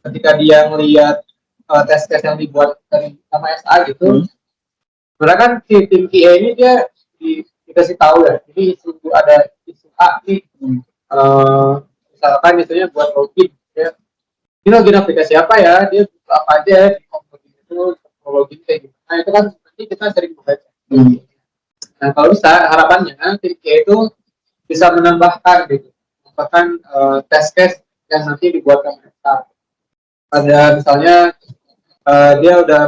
ketika dia melihat tes yang dibuat dari sama SA gitu. Sebenarnya kan si tim QA ini dia dikasih tahu ya, jadi ada isu A nih, misalkan isunya buat login ya. Ini login aplikasi apa ya, dia butuh apa aja di komponen itu, login kayak gitu. Nah itu kan nanti kita sering membaca. Nah kalau bisa harapannya tim QA itu bisa menambahkan gitu, test case yang nanti dibuatkan mereka. Ada misalnya dia udah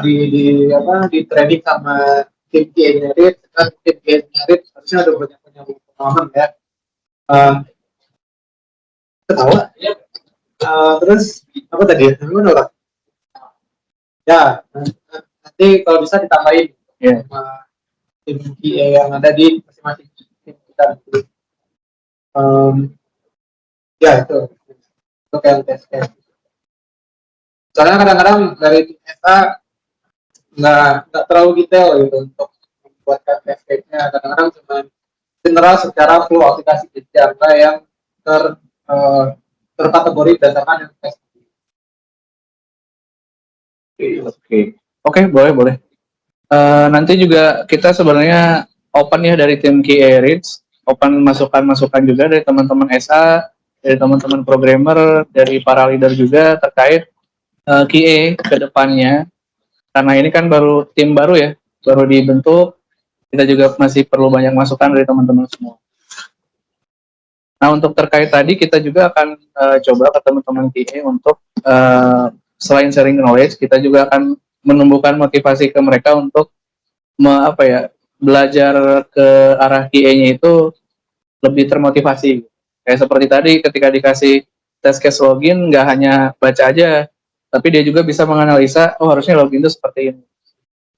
di training sama tim QA Merit, tim QA Merit harusnya ada banyak pengalaman ya. Ketawa. Terus apa tadi? Gimana? Ya, nanti kalau bisa ditambahin sama tim QA yang ada di masing-masing tim kita. Ya itu untuk yang tes case. Soalnya kadang-kadang dari tim SA nggak terlalu detail gitu untuk membuatkan test case-nya. Kadang-kadang cuma general secara flow aplikasi kerja yang terkategori berdasarkan yang tes. Oke, boleh. Nanti juga kita sebenarnya open ya dari tim QA Reach, open masukan-masukan juga dari teman-teman SA, dari teman-teman programmer, dari para leader juga terkait QA ke depannya. Karena ini kan baru tim baru ya, baru dibentuk, kita juga masih perlu banyak masukan dari teman-teman semua. Nah, untuk terkait tadi kita juga akan coba ke teman-teman QA untuk selain sharing knowledge, kita juga akan menumbuhkan motivasi ke mereka untuk belajar ke arah QA-nya itu lebih termotivasi. Kayak seperti tadi ketika dikasih test case login, nggak hanya baca aja, tapi dia juga bisa menganalisa, oh harusnya login itu seperti ini.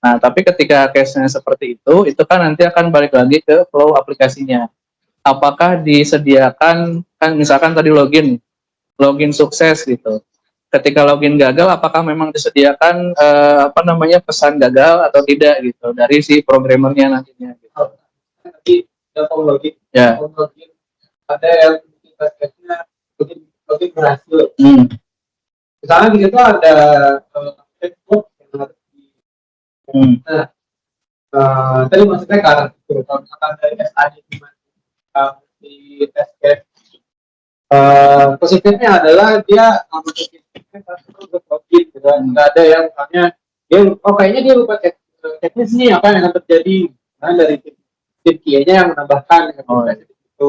Nah, tapi ketika case-nya seperti itu kan nanti akan balik lagi ke flow aplikasinya. Apakah disediakan, kan misalkan tadi login sukses gitu. Ketika login gagal, apakah memang disediakan pesan gagal atau tidak gitu dari si programmernya nantinya? Gitu. Nanti form login, Ya. form login ada yang tesnya login berhasil. Misalnya di situ ada checkbox yang harus di. Tadi maksudnya ke arah itu. Kalau misalkan dari SA-nya gimana di test case, positifnya adalah dia masukin login gitu kan. Nggak ada yang misalnya dia kayaknya dia lupa teknis nih apa yang akan terjadi. Nah, dari tim QA-nya yang menambahkan itu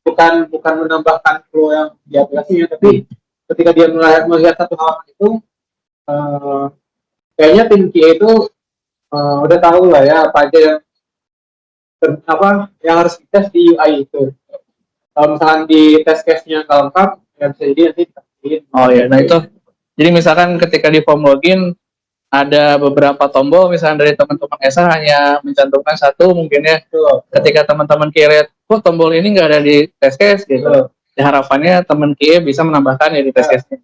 bukan menambahkan flow yang di aplikasinya, tapi ketika dia melihat satu halaman itu kayaknya tim QA itu udah tahu lah ya apa aja yang harus dites di UI itu. Kalau misalkan di test case-nya nggak lengkap, ya bisa jadi nanti ditemuin. Oh ya, nah itu. Jadi misalkan ketika di form login ada beberapa tombol, misalkan dari teman-teman ESA hanya mencantumkan satu mungkin ya. Ketika teman-teman QA, kok tombol ini nggak ada di test case gitu. Ya, harapannya teman QA bisa menambahkan ya di test case-nya.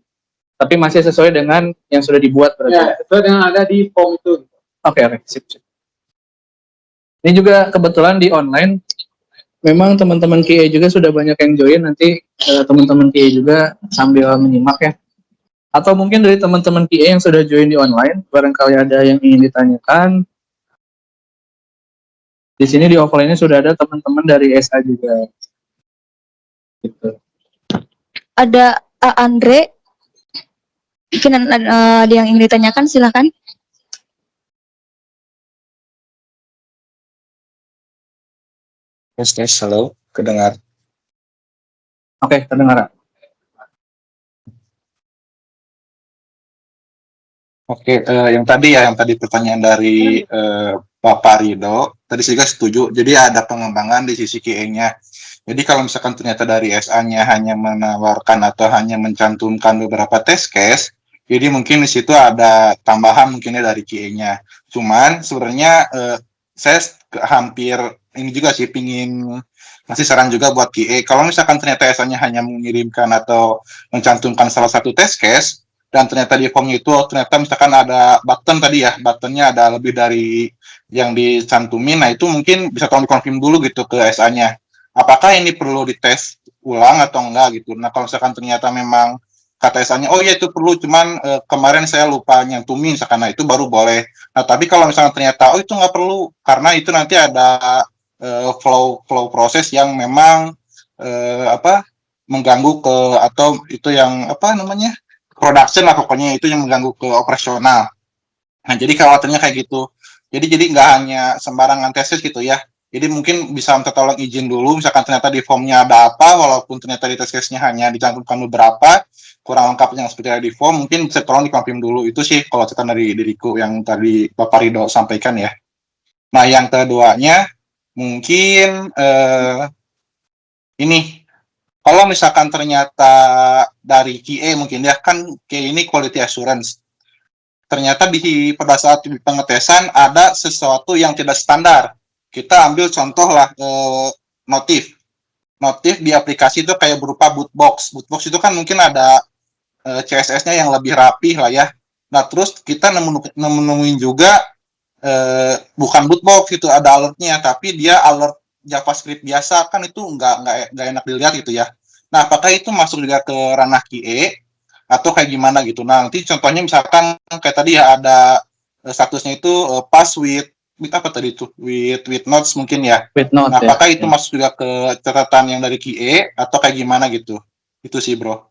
Tapi masih sesuai dengan yang sudah dibuat berarti. Ya, sesuai dengan ada di form itu. Oke, sip. Ini juga kebetulan di online. Memang teman-teman QA juga sudah banyak yang join, nanti teman-teman QA juga sambil menyimak ya. Atau mungkin dari teman-teman QA yang sudah join di online, barangkali ada yang ingin ditanyakan. Di sini di offline-nya sudah ada teman-teman dari SA juga. Gitu. Ada Andre, mungkin ada yang ingin ditanyakan, silakan. Tes, halo, kedengar. Oke, terdengar. Oke, yang tadi pertanyaan dari Bapak Rido, tadi saya juga setuju. Jadi ada pengembangan di sisi QA-nya. Jadi kalau misalkan ternyata dari SA-nya hanya menawarkan atau hanya mencantumkan beberapa test case, jadi mungkin di situ ada tambahan mungkinnya dari QA-nya. Cuman sebenarnya saya hampir ini juga sih pingin ngasih saran juga buat QA. Kalau misalkan ternyata SA-nya hanya mengirimkan atau mencantumkan salah satu test case, dan ternyata di formnya itu ternyata misalkan ada button tadi ya, buttonnya ada lebih dari yang dicantumin, nah itu mungkin bisa tolong dikonfirm dulu gitu ke SA-nya. Apakah ini perlu dites ulang atau enggak gitu. Nah kalau misalkan ternyata memang kata SA-nya, oh iya itu perlu, cuman kemarin saya lupa nyantumin, misalkan, nah itu baru boleh. Nah tapi kalau misalkan ternyata, oh itu nggak perlu, karena itu nanti ada flow proses yang memang mengganggu ke, atau itu yang production lah pokoknya, itu yang mengganggu ke operasional. Nah jadi khawatirnya kayak gitu. Jadi nggak hanya sembarangan tes gitu ya. Jadi mungkin bisa minta tolong izin dulu, misalkan ternyata di formnya ada apa, walaupun ternyata di test case-nya hanya dicantumkan beberapa, kurang lengkap yang seperti ada di form, mungkin bisa tolong dikonfirm dulu. Itu sih kalau catatan dari diriku yang tadi Bapak Rido sampaikan ya. Nah yang keduanya, mungkin ini, kalau misalkan ternyata dari QA mungkin ya, kan QA ini quality assurance. Ternyata pada saat pengetesan ada sesuatu yang tidak standar. Kita ambil contoh lah notif. Notif di aplikasi itu kayak berupa bootbox. Bootbox itu kan mungkin ada CSS-nya yang lebih rapih lah ya. Nah terus kita nemuin juga bukan bootbox itu ada alertnya, tapi dia alert JavaScript biasa, kan itu nggak enak dilihat gitu ya. Nah, apakah itu masuk juga ke ranah QA atau kayak gimana gitu? Nah, nanti contohnya misalkan kayak tadi ya ada statusnya itu pass with apa tadi itu? With notes mungkin ya. With note Nah, ya. apakah itu masuk juga ke catatan yang dari QA atau kayak gimana gitu? Itu sih, Bro.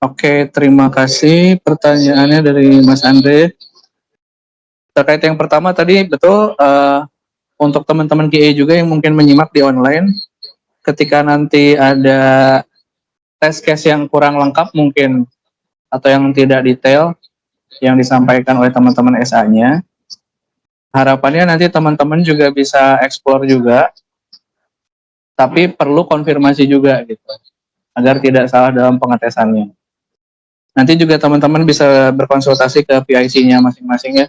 Oke, terima kasih pertanyaannya dari Mas Andre. Terkait yang pertama tadi, betul, untuk teman-teman QA juga yang mungkin menyimak di online, ketika nanti ada test case yang kurang lengkap mungkin, atau yang tidak detail, yang disampaikan oleh teman-teman SA-nya, harapannya nanti teman-teman juga bisa explore juga, tapi perlu konfirmasi juga gitu, agar tidak salah dalam pengetesannya. Nanti juga teman-teman bisa berkonsultasi ke PIC-nya masing-masing ya,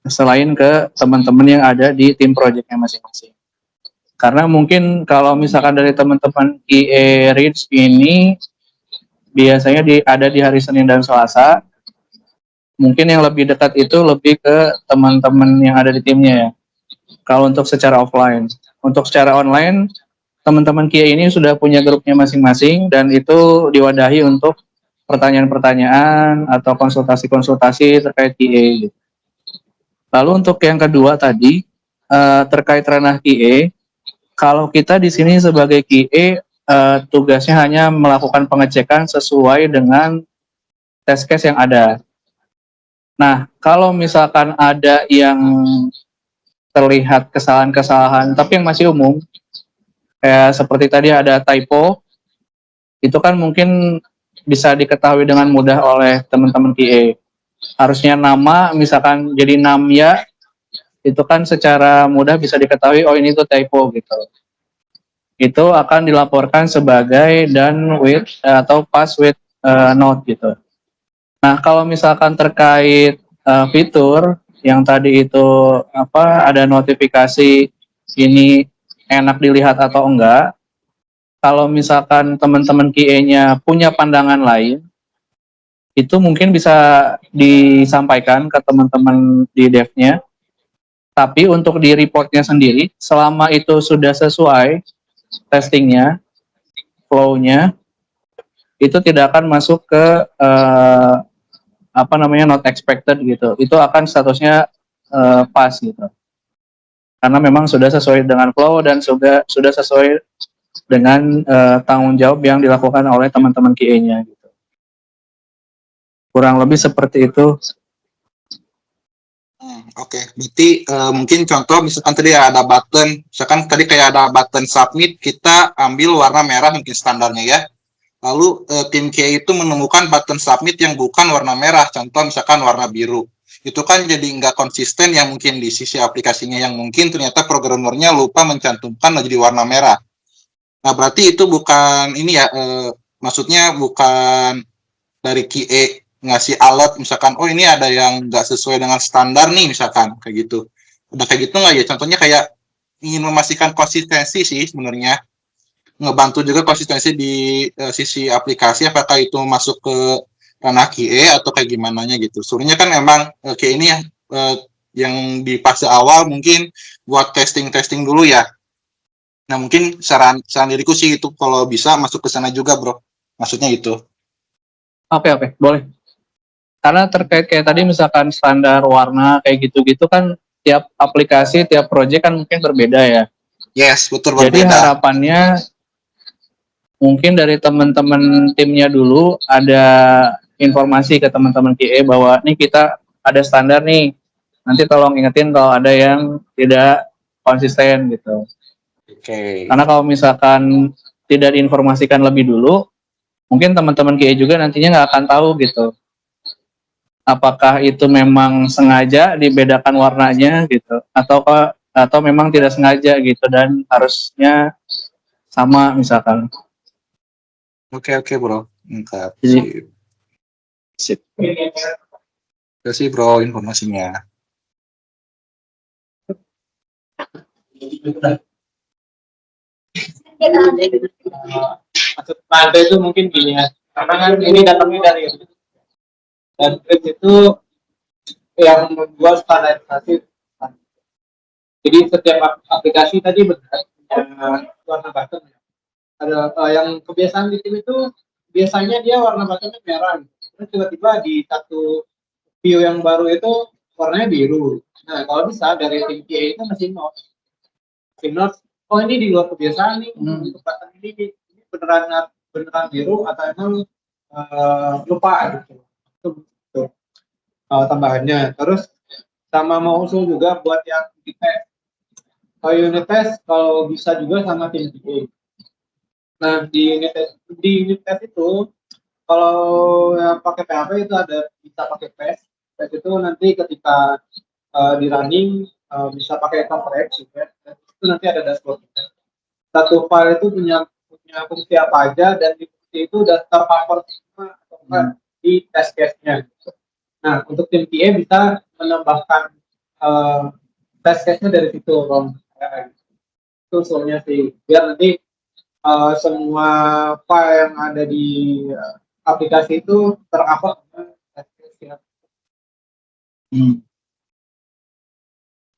selain ke teman-teman yang ada di tim project-nya masing-masing. Karena mungkin kalau misalkan dari teman-teman QA Reach ini biasanya ada di hari Senin dan Selasa, mungkin yang lebih dekat itu lebih ke teman-teman yang ada di timnya ya. Kalau untuk secara offline, untuk secara online, teman-teman QA ini sudah punya grupnya masing-masing dan itu diwadahi untuk pertanyaan-pertanyaan atau konsultasi-konsultasi terkait QA. Gitu. Lalu untuk yang kedua tadi terkait ranah QA, kalau kita di sini sebagai QA tugasnya hanya melakukan pengecekan sesuai dengan test case yang ada. Nah, kalau misalkan ada yang terlihat kesalahan-kesalahan, tapi yang masih umum, kayak seperti tadi ada typo, itu kan mungkin bisa diketahui dengan mudah oleh teman-teman QA. Harusnya nama, misalkan jadi Namya, itu kan secara mudah bisa diketahui, oh ini tuh typo gitu. Itu akan dilaporkan sebagai done with atau pass with note gitu. Nah, kalau misalkan terkait fitur yang tadi itu ada notifikasi ini enak dilihat atau enggak, kalau misalkan teman-teman QA-nya punya pandangan lain, itu mungkin bisa disampaikan ke teman-teman di dev-nya. Tapi untuk di reportnya sendiri, selama itu sudah sesuai testingnya, flow-nya, itu tidak akan masuk ke not expected gitu. Itu akan statusnya pas gitu. Karena memang sudah sesuai dengan flow dan sudah sesuai dengan tanggung jawab yang dilakukan oleh teman-teman QA-nya gitu. Kurang lebih seperti itu. Oke. Berarti mungkin contoh misalkan tadi ada button, misalkan tadi kayak ada button submit, kita ambil warna merah mungkin standarnya ya. Lalu tim QA itu menemukan button submit yang bukan warna merah, contoh misalkan warna biru. Itu kan jadi nggak konsisten yang mungkin di sisi aplikasinya yang mungkin ternyata programmernya lupa mencantumkan jadi warna merah. Nah, berarti itu bukan ini ya, maksudnya bukan dari QA ngasih alert misalkan, oh ini ada yang nggak sesuai dengan standar nih misalkan, kayak gitu. Udah kayak gitu nggak ya? Contohnya kayak ingin memastikan konsistensi sih sebenarnya. Ngebantu juga konsistensi di sisi aplikasi, apakah itu masuk ke ranah QA atau kayak gimana gitu. Sebenarnya kan emang QA ini yang di fase awal mungkin buat testing dulu ya. Nah mungkin saran diriku sih itu kalau bisa masuk ke sana juga bro. Maksudnya itu. Oke, boleh. Karena terkait kayak tadi misalkan standar warna kayak gitu-gitu kan tiap aplikasi, tiap project kan mungkin berbeda ya. Yes, betul berbeda. Jadi berbeda. harapannya mungkin dari teman-teman timnya dulu ada informasi ke teman-teman QA bahwa nih kita ada standar nih. Nanti tolong ingetin kalau ada yang tidak konsisten gitu. Oke. Karena kalau misalkan tidak diinformasikan lebih dulu, mungkin teman-teman QA juga nantinya nggak akan tahu gitu. Apakah itu memang sengaja dibedakan warnanya gitu, atau memang tidak sengaja gitu dan harusnya sama misalkan. Oke bro. Mantap. Sip. Terima kasih bro informasinya. Maksud Anda itu mungkin gini ya, karena kan ini datangnya dari dan itu yang membuat standarisasi. Jadi setiap aplikasi tadi benar warna button ya. Ada yang kebiasaan di tim itu biasanya dia warna buttonnya merah, terus tiba-tiba di satu view yang baru itu warnanya biru. Nah kalau bisa dari tim QA itu masih note, oh ini di luar kebiasaan nih, untuk button ini beneran biru atau emang lupa gitu. Itu tambahannya. Terus sama mau usul juga buat yang unit test. Kalau unit test kalau bisa juga sama tim QA. Nah di unit test itu kalau yang pakai PHP itu ada bisa pakai PES. PES itu nanti ketika di running bisa pakai coverage juga. Itu nanti ada dashboard. Satu file itu punya fungsi apa aja dan di fungsi itu udah tercover semua atau enggak di test case-nya. Nah untuk tim QA bisa menambahkan test case-nya dari situ, itu usulnya sih biar nanti semua file yang ada di aplikasi itu tercover.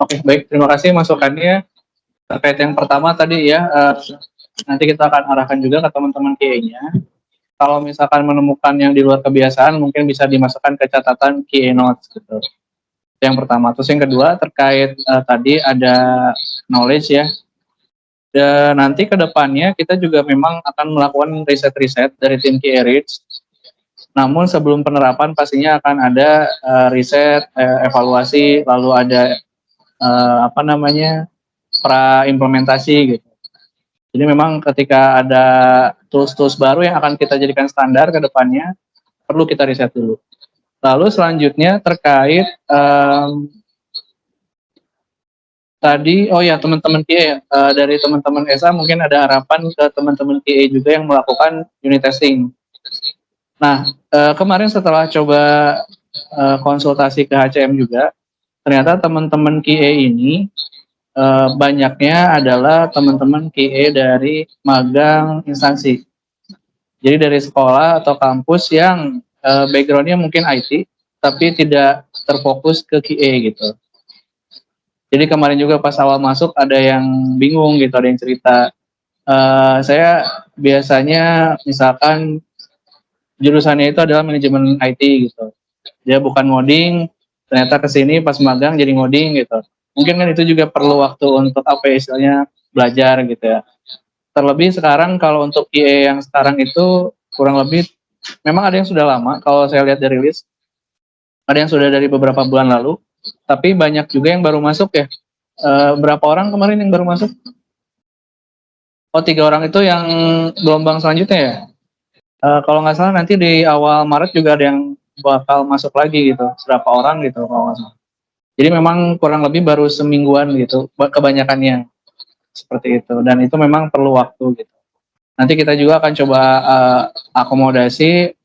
Oke, baik. Terima kasih masukannya. Terkait yang pertama tadi ya, nanti kita akan arahkan juga ke teman-teman QA-nya. Kalau misalkan menemukan yang di luar kebiasaan, mungkin bisa dimasukkan ke catatan QA notes gitu. Yang pertama. Terus yang kedua terkait tadi ada knowledge ya. Dan nanti ke depannya kita juga memang akan melakukan riset-riset dari tim QA Reach. Namun sebelum penerapan pastinya akan ada riset, evaluasi, lalu ada pra implementasi gitu. Jadi memang ketika ada tools-tools baru yang akan kita jadikan standar ke depannya, perlu kita riset dulu. Lalu selanjutnya terkait tadi, oh ya teman-teman QA, dari teman-teman ESA mungkin ada harapan ke teman-teman QA juga yang melakukan unit testing. Nah, kemarin setelah coba konsultasi ke HCM juga, ternyata teman-teman QA ini banyaknya adalah teman-teman QA dari magang instansi. Jadi dari sekolah atau kampus yang backgroundnya mungkin IT, tapi tidak terfokus ke QA gitu. Jadi kemarin juga pas awal masuk ada yang bingung gitu, ada yang cerita. Saya biasanya misalkan jurusannya itu adalah manajemen IT gitu. Dia bukan ngoding, ternyata kesini pas magang jadi ngoding gitu. Mungkin kan itu juga perlu waktu untuk apa ya istilahnya belajar gitu ya. Terlebih sekarang kalau untuk QA yang sekarang itu kurang lebih memang ada yang sudah lama kalau saya lihat dari list. Ada yang sudah dari beberapa bulan lalu, tapi banyak juga yang baru masuk ya. Berapa orang kemarin yang baru masuk? Oh 3 orang itu yang gelombang selanjutnya ya. Kalau nggak salah nanti di awal Maret juga ada yang bakal masuk lagi gitu. Berapa orang gitu kalau nggak salah. Jadi memang kurang lebih baru semingguan gitu, kebanyakannya seperti itu. Dan itu memang perlu waktu gitu. Nanti kita juga akan coba akomodasi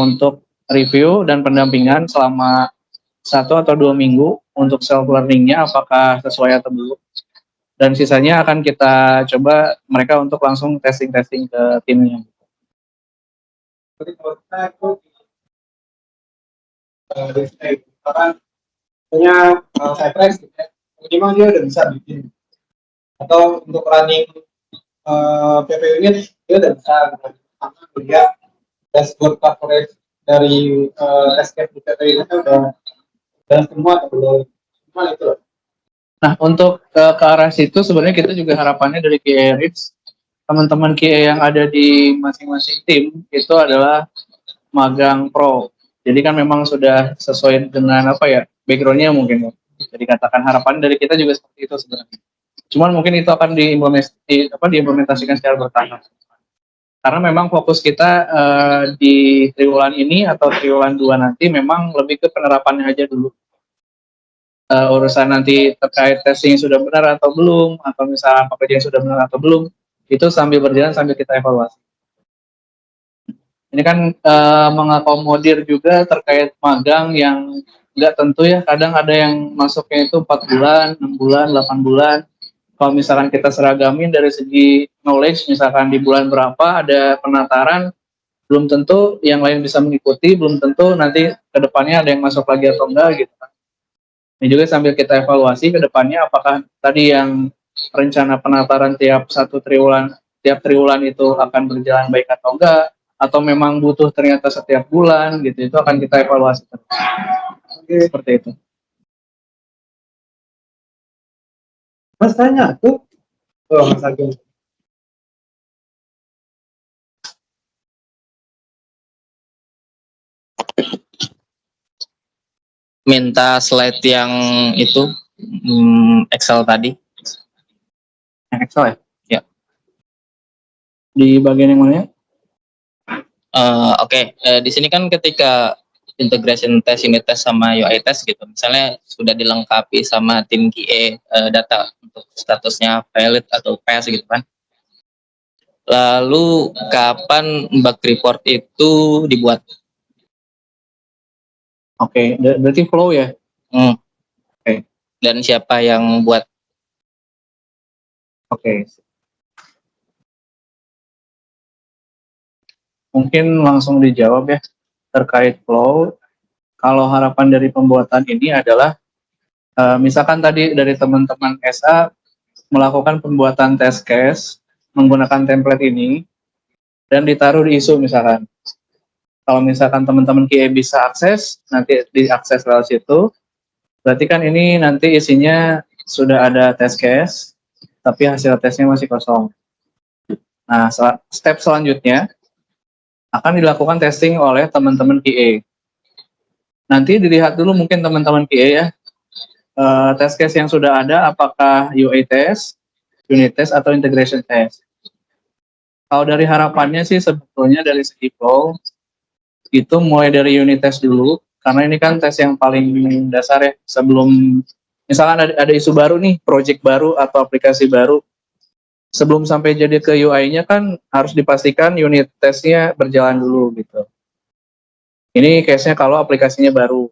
untuk review dan pendampingan selama 1 atau 2 minggu untuk self learningnya apakah sesuai atau belum. Dan sisanya akan kita coba mereka untuk langsung testing ke timnya. Jadi kalau kita itu punya Cypress gitu ya, minimal dia udah bisa bikin. Atau untuk running PP unit dia udah bisa lihat dashboard coverage dari test case di PP unitnya udah semua atau belum. Cuma itu. Nah untuk ke arah situ sebenarnya kita juga harapannya dari QA Reach, teman-teman QA yang ada di masing-masing tim itu adalah magang pro. Jadi kan memang sudah sesuai dengan apa ya backgroundnya mungkin ya. Jadi katakan harapan dari kita juga seperti itu sebenarnya. Cuman mungkin itu akan diimplementasikan secara bertahap. Karena memang fokus kita di triwulan ini atau triwulan 2 nanti memang lebih ke penerapannya aja dulu. Urusan nanti terkait testing sudah benar atau belum, atau misalnya pekerjaan sudah benar atau belum, itu sambil berjalan sambil kita evaluasi. Ini kan mengakomodir juga terkait magang yang nggak tentu ya, kadang ada yang masuknya itu 4 bulan, 6 bulan, 8 bulan. Kalau misalkan kita seragamin dari segi knowledge, misalkan di bulan berapa ada penataran, belum tentu yang lain bisa mengikuti, belum tentu nanti ke depannya ada yang masuk lagi atau enggak gitu. Ini juga sambil kita evaluasi ke depannya apakah tadi yang rencana penataran tiap triwulan itu akan berjalan baik atau enggak, atau memang butuh ternyata setiap bulan gitu, itu akan kita evaluasi terus. Seperti itu. Mas tanya tuh, oh, Mas Agung. Minta slide yang itu Excel tadi. Yang Excel ya? Ya. Di bagian yang mana? Oke. Di sini kan ketika integration test, unit test sama UI test gitu, misalnya sudah dilengkapi sama tim QA data untuk statusnya valid atau pass gitu kan. Lalu kapan bug report itu dibuat? Oke, berarti flow ya? Oke. Dan siapa yang buat? Oke. Mungkin langsung dijawab ya terkait flow. Kalau harapan dari pembuatan ini adalah misalkan tadi dari teman-teman SA melakukan pembuatan test case menggunakan template ini dan ditaruh di ISO misalkan. Kalau misalkan teman-teman QA bisa akses, nanti diakses lewat situ. Berarti kan ini nanti isinya sudah ada test case, tapi hasil tesnya masih kosong. Nah, step selanjutnya akan dilakukan testing oleh teman-teman QA. Nanti dilihat dulu mungkin teman-teman QA ya, test case yang sudah ada apakah UA test, unit test, atau integration test. Kalau dari harapannya sih sebetulnya dari segi flow, itu mulai dari unit test dulu, karena ini kan tes yang paling dasar ya, sebelum misalkan ada isu baru nih, project baru atau aplikasi baru, sebelum sampai jadi ke UI-nya kan harus dipastikan unit testnya berjalan dulu gitu. Ini case-nya kalau aplikasinya baru.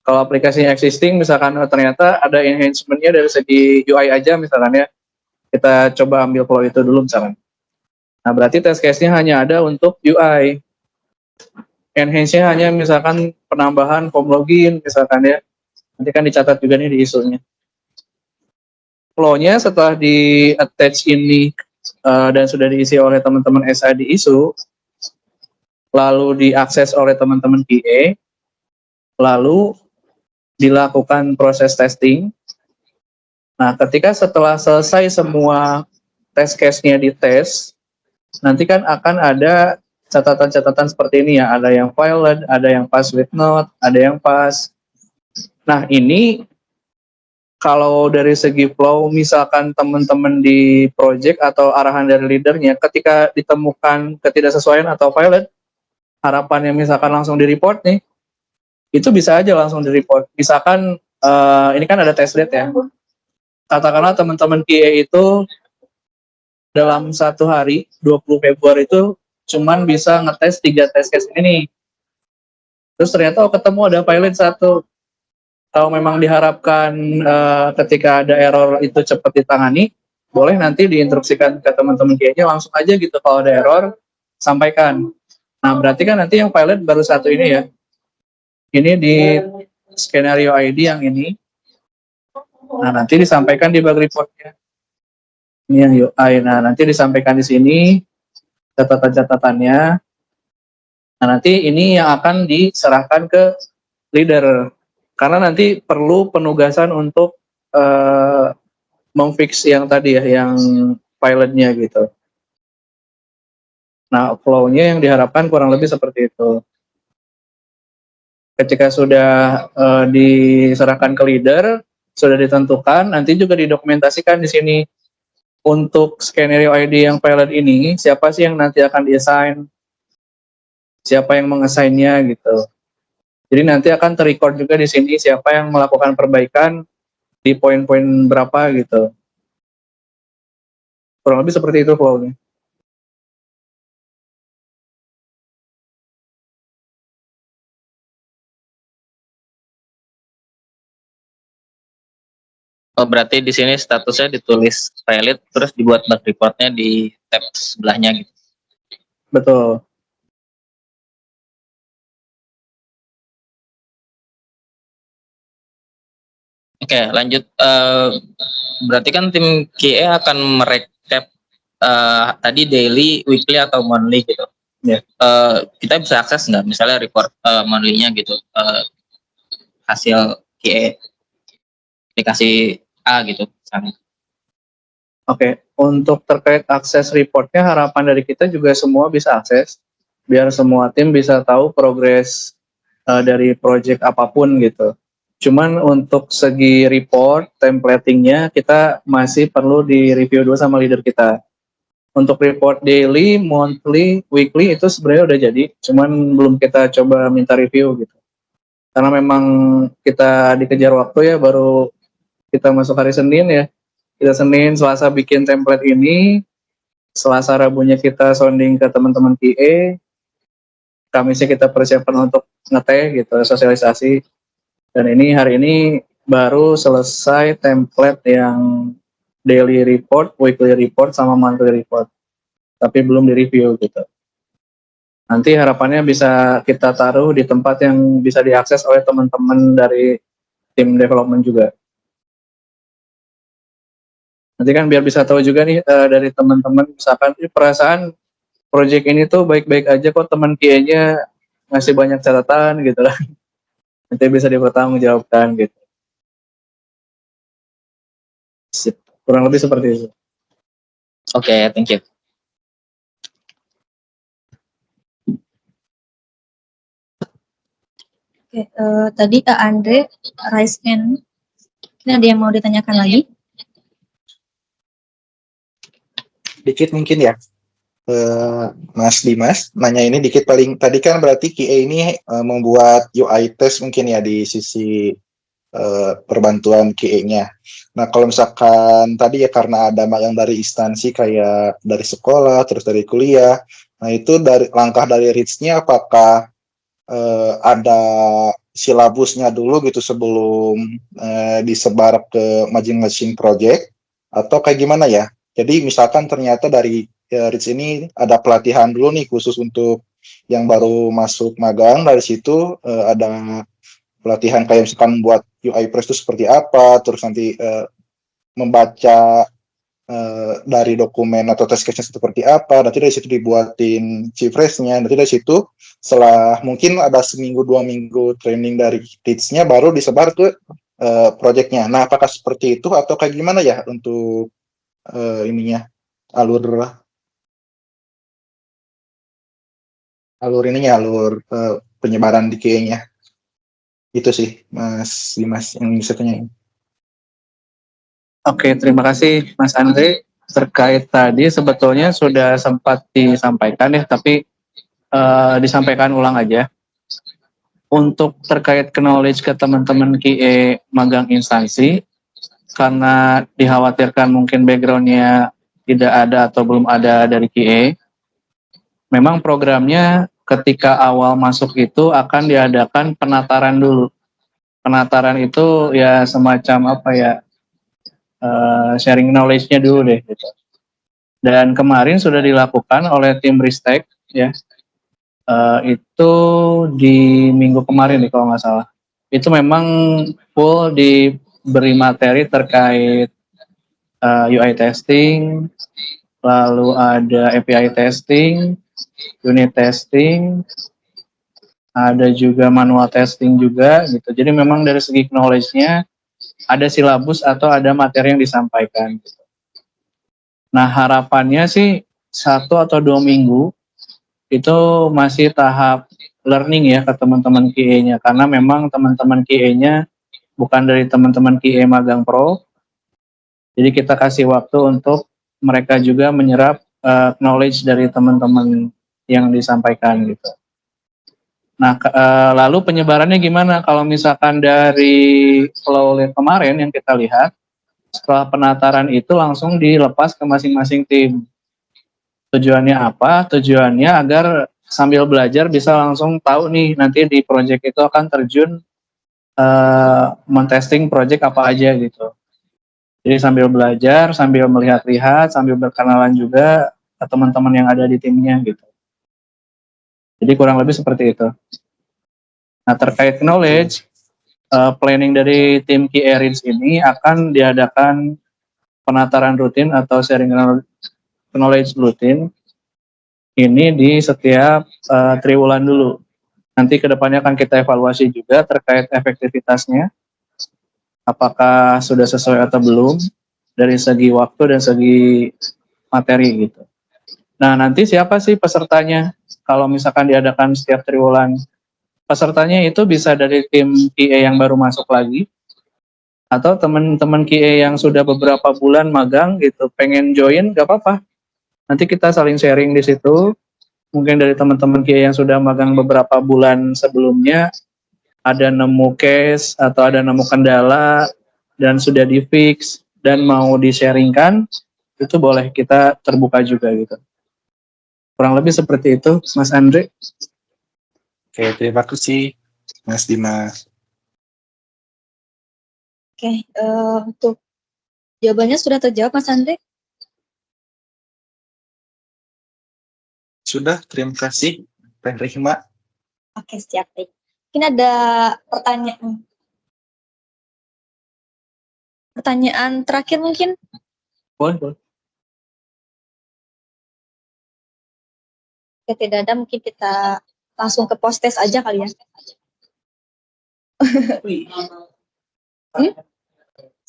Kalau aplikasinya existing, misalkan ternyata ada enhancement-nya dari segi UI aja misalkan ya, kita coba ambil flow itu dulu misalkan. Nah, berarti test case-nya hanya ada untuk UI. Enhance-nya hanya misalkan penambahan form login misalkan ya. Nanti kan dicatat juga nih di ISO-nya. Flow-nya setelah di-attach ini dan sudah diisi oleh teman-teman SA di ISO, lalu diakses oleh teman-teman QA, lalu dilakukan proses testing. Nah, ketika setelah selesai semua test case-nya dites, nanti kan akan ada catatan-catatan seperti ini ya, ada yang valid, ada yang pass with not, ada yang pass. Nah, ini kalau dari segi flow, misalkan teman-teman di project atau arahan dari leadernya, ketika ditemukan ketidaksesuaian atau valid, harapannya misalkan langsung di-report nih, itu bisa aja langsung di-report. Misalkan, ini kan ada test date ya, katakanlah teman-teman QA itu dalam satu hari, 20 Februari itu, cuman bisa ngetes 3 test case ini nih. Terus ternyata ketemu ada valid 1. Kalau memang diharapkan ketika ada error itu cepat ditangani, boleh nanti diinstruksikan ke teman-teman QA-nya langsung aja gitu, kalau ada error sampaikan. Nah, berarti kan nanti yang pilot baru 1 ini ya. Ini di skenario ID yang ini. Nah, nanti disampaikan di bug report-nya. Ini yang UI. Nah, nanti disampaikan di sini catatan-catatannya. Nah, nanti ini yang akan diserahkan ke leader. Karena nanti perlu penugasan untuk memfix yang tadi ya, yang pilotnya gitu. Nah, flow-nya yang diharapkan kurang lebih seperti itu. Ketika sudah diserahkan ke leader, sudah ditentukan, nanti juga didokumentasikan di sini. Untuk skenario ID yang pilot ini, siapa sih yang nanti akan di-assign, siapa yang mengassign-nya gitu. Jadi nanti akan ter-record juga di sini siapa yang melakukan perbaikan di poin-poin berapa gitu. Kurang lebih seperti itu flow-nya. Oh, berarti di sini statusnya ditulis valid, terus dibuat bug report-nya di tab sebelahnya gitu. Betul. Oke, lanjut. Berarti kan tim QA akan merecap tadi daily, weekly atau monthly gitu. Ya. Kita bisa akses nggak misalnya report monthly-nya gitu, hasil QA aplikasi A gitu misalnya. Oke, untuk terkait akses reportnya harapan dari kita juga semua bisa akses, biar semua tim bisa tahu progres dari project apapun gitu. Cuman untuk segi report, templatingnya kita masih perlu di review dulu sama leader kita. Untuk report daily, monthly, weekly itu sebenarnya udah jadi, cuman belum kita coba minta review gitu. Karena memang kita dikejar waktu ya, baru kita masuk hari Senin ya. Kita Senin, Selasa bikin template ini, Selasa Rabunya kita sounding ke teman-teman QA, Kamisnya kita persiapan untuk ngeteh gitu, sosialisasi. Dan ini hari ini baru selesai template yang daily report, weekly report, sama monthly report. Tapi belum di-review gitu. Nanti harapannya bisa kita taruh di tempat yang bisa diakses oleh teman-teman dari tim development juga. Nanti kan biar bisa tahu juga nih dari teman-teman, misalkan perasaan project ini tuh baik-baik aja kok, teman QA-nya ngasih banyak catatan gitu lah. Nanti bisa dipertanggungjawabkan gitu. Sip. Kurang lebih seperti itu. Oke, thank you. Oke, tadi Kak Andre raise hand. Ini ada yang mau ditanyakan lagi? Dikit mungkin ya. Mas Dimas nanya ini dikit, paling tadi kan berarti QA ini membuat UI test mungkin ya di sisi perbantuan QA-nya. Nah, kalau misalkan tadi ya karena ada yang dari instansi kayak dari sekolah terus dari kuliah, nah itu dari langkah dari RITS-nya apakah ada silabusnya dulu gitu sebelum disebar ke masing-masing project atau kayak gimana ya? Jadi misalkan ternyata dari RITS ini ada pelatihan dulu nih khusus untuk yang baru masuk magang, dari situ ada pelatihan kayak misalkan buat UI Press itu seperti apa, terus nanti membaca dari dokumen atau test case-nya seperti apa, nanti dari situ dibuatin cifresnya, nanti dari situ setelah mungkin ada seminggu 2 minggu training dari teach-nya baru disebar ke project-nya. Nah, apakah seperti itu atau kayak gimana ya untuk ininya alur penyebaran di QA-nya? Itu sih Mas Dimas yang bisa tanyain. Oke, terima kasih Mas Andre. Terkait tadi sebetulnya sudah sempat disampaikan ya, tapi disampaikan ulang aja. Untuk terkait knowledge ke teman-teman QA magang instansi, karena dikhawatirkan mungkin background-nya tidak ada atau belum ada dari QA, memang programnya ketika awal masuk itu akan diadakan penataran dulu. Penataran itu ya semacam apa ya, sharing knowledge-nya dulu deh gitu. Dan kemarin sudah dilakukan oleh tim Ristek ya, itu di minggu kemarin nih kalau nggak salah. Itu memang full diberi materi terkait UI testing, lalu ada API testing, unit testing, ada juga manual testing juga gitu. Jadi memang dari segi knowledge-nya ada silabus atau ada materi yang disampaikan gitu. Nah, harapannya sih 1 atau 2 minggu itu masih tahap learning ya ke teman-teman QA-nya, karena memang teman-teman QA-nya bukan dari teman-teman QA magang pro. Jadi kita kasih waktu untuk mereka juga menyerap knowledge dari teman-teman yang disampaikan gitu. Nah, lalu penyebarannya gimana? Kalau misalkan dari flow kemarin yang kita lihat, setelah penataran itu langsung dilepas ke masing-masing tim. Tujuannya apa? Tujuannya agar sambil belajar bisa langsung tahu nih nanti di project itu akan terjun men-testing project apa aja gitu. Jadi sambil belajar, sambil melihat-lihat, sambil berkenalan juga ke teman-teman yang ada di timnya gitu. Jadi kurang lebih seperti itu. Nah, terkait knowledge, planning dari tim QA Reads ini akan diadakan penataran rutin atau sharing knowledge rutin ini di setiap triwulan dulu. Nanti kedepannya akan kita evaluasi juga terkait efektivitasnya, apakah sudah sesuai atau belum dari segi waktu dan segi materi gitu. Nah, nanti siapa sih pesertanya? Kalau misalkan diadakan setiap triwulan, pesertanya itu bisa dari tim QA yang baru masuk lagi, atau teman-teman QA yang sudah beberapa bulan magang gitu, pengen join, gak apa-apa. Nanti kita saling sharing di situ. Mungkin dari teman-teman QA yang sudah magang beberapa bulan sebelumnya, ada nemu case atau ada nemu kendala dan sudah di fix dan mau di-sharingkan, itu boleh, kita terbuka juga gitu. Kurang lebih seperti itu, Mas Andre. Oke, terima kasih Mas Dimas. Oke, untuk jawabannya sudah terjawab Mas Andre? Sudah, terima kasih Teh Rihma. Oke, siap. Baik. Mungkin ada pertanyaan terakhir mungkin? Boleh. Oke, tidak ada, mungkin kita langsung ke post test aja kali ya.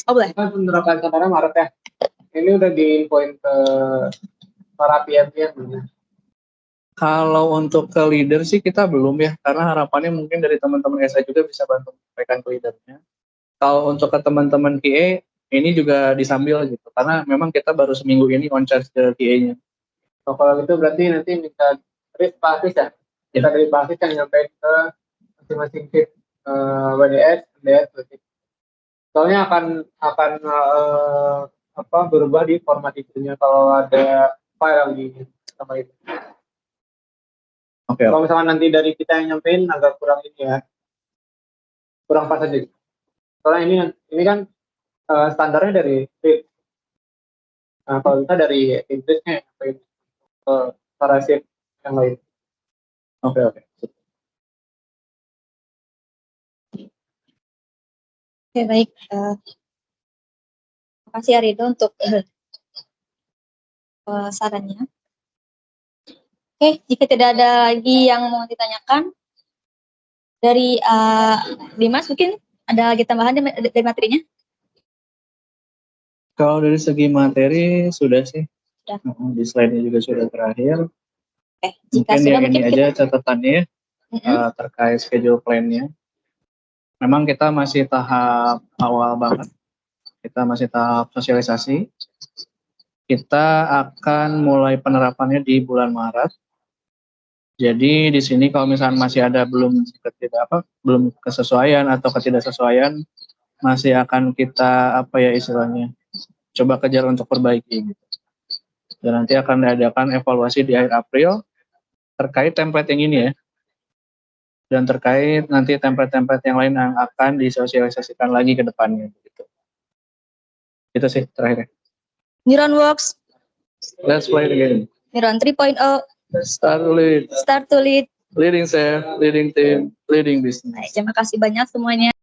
Oh boleh. Kan penerapan sekarang Maret ya. Ini udah diinfoin ke para PM-nya. Kalau untuk ke leader sih kita belum ya, karena harapannya mungkin dari teman-teman SA juga bisa bantu menyampaikan ke leadernya. Kalau untuk ke teman-teman QA, ini juga disambil gitu, karena memang kita baru seminggu ini on charge ke QA-nya. So, kalau gitu berarti nanti minta Pak Hafiz ya? Kita dari Pak Hafiz yang nyampein ke masing-masing tim WDS, MDS, berarti. Soalnya akan berubah di format itunya kalau ada file di sama itu. Oke. Kalau misalkan nanti dari kita yang nyampein agak kurang ini ya, kurang pas aja. Soalnya ini kan standarnya dari Reads. Nah, kalau kita dari Inggrisnya nyampein ke para shift yang lain. Oke. Oke, baik. Terima kasih Arido untuk sarannya. Oke, jika tidak ada lagi yang mau ditanyakan, dari Dimas mungkin ada lagi tambahan dari materinya? Kalau dari segi materi sudah sih. Sudah. Di slide-nya juga sudah terakhir. Oke, jika Mungkin sudah yang ini mungkin aja catatannya terkait schedule plan-nya. Memang kita masih tahap awal banget. Kita masih tahap sosialisasi. Kita akan mulai penerapannya di bulan Maret. Jadi di sini kalau misalnya masih ada belum kesesuaian atau ketidaksesuaian, masih akan kita istilahnya coba kejar untuk perbaiki gitu. Dan nanti akan diadakan evaluasi di akhir April terkait template yang ini ya. Dan terkait nanti template-template yang lain yang akan disosialisasikan lagi ke depannya gitu. Itu sih terakhir. Neuron Works. Let's play it again. Neuron 3.0. Start to lead. Start to lead. Leading self, leading team, leading business. Terima kasih banyak semuanya.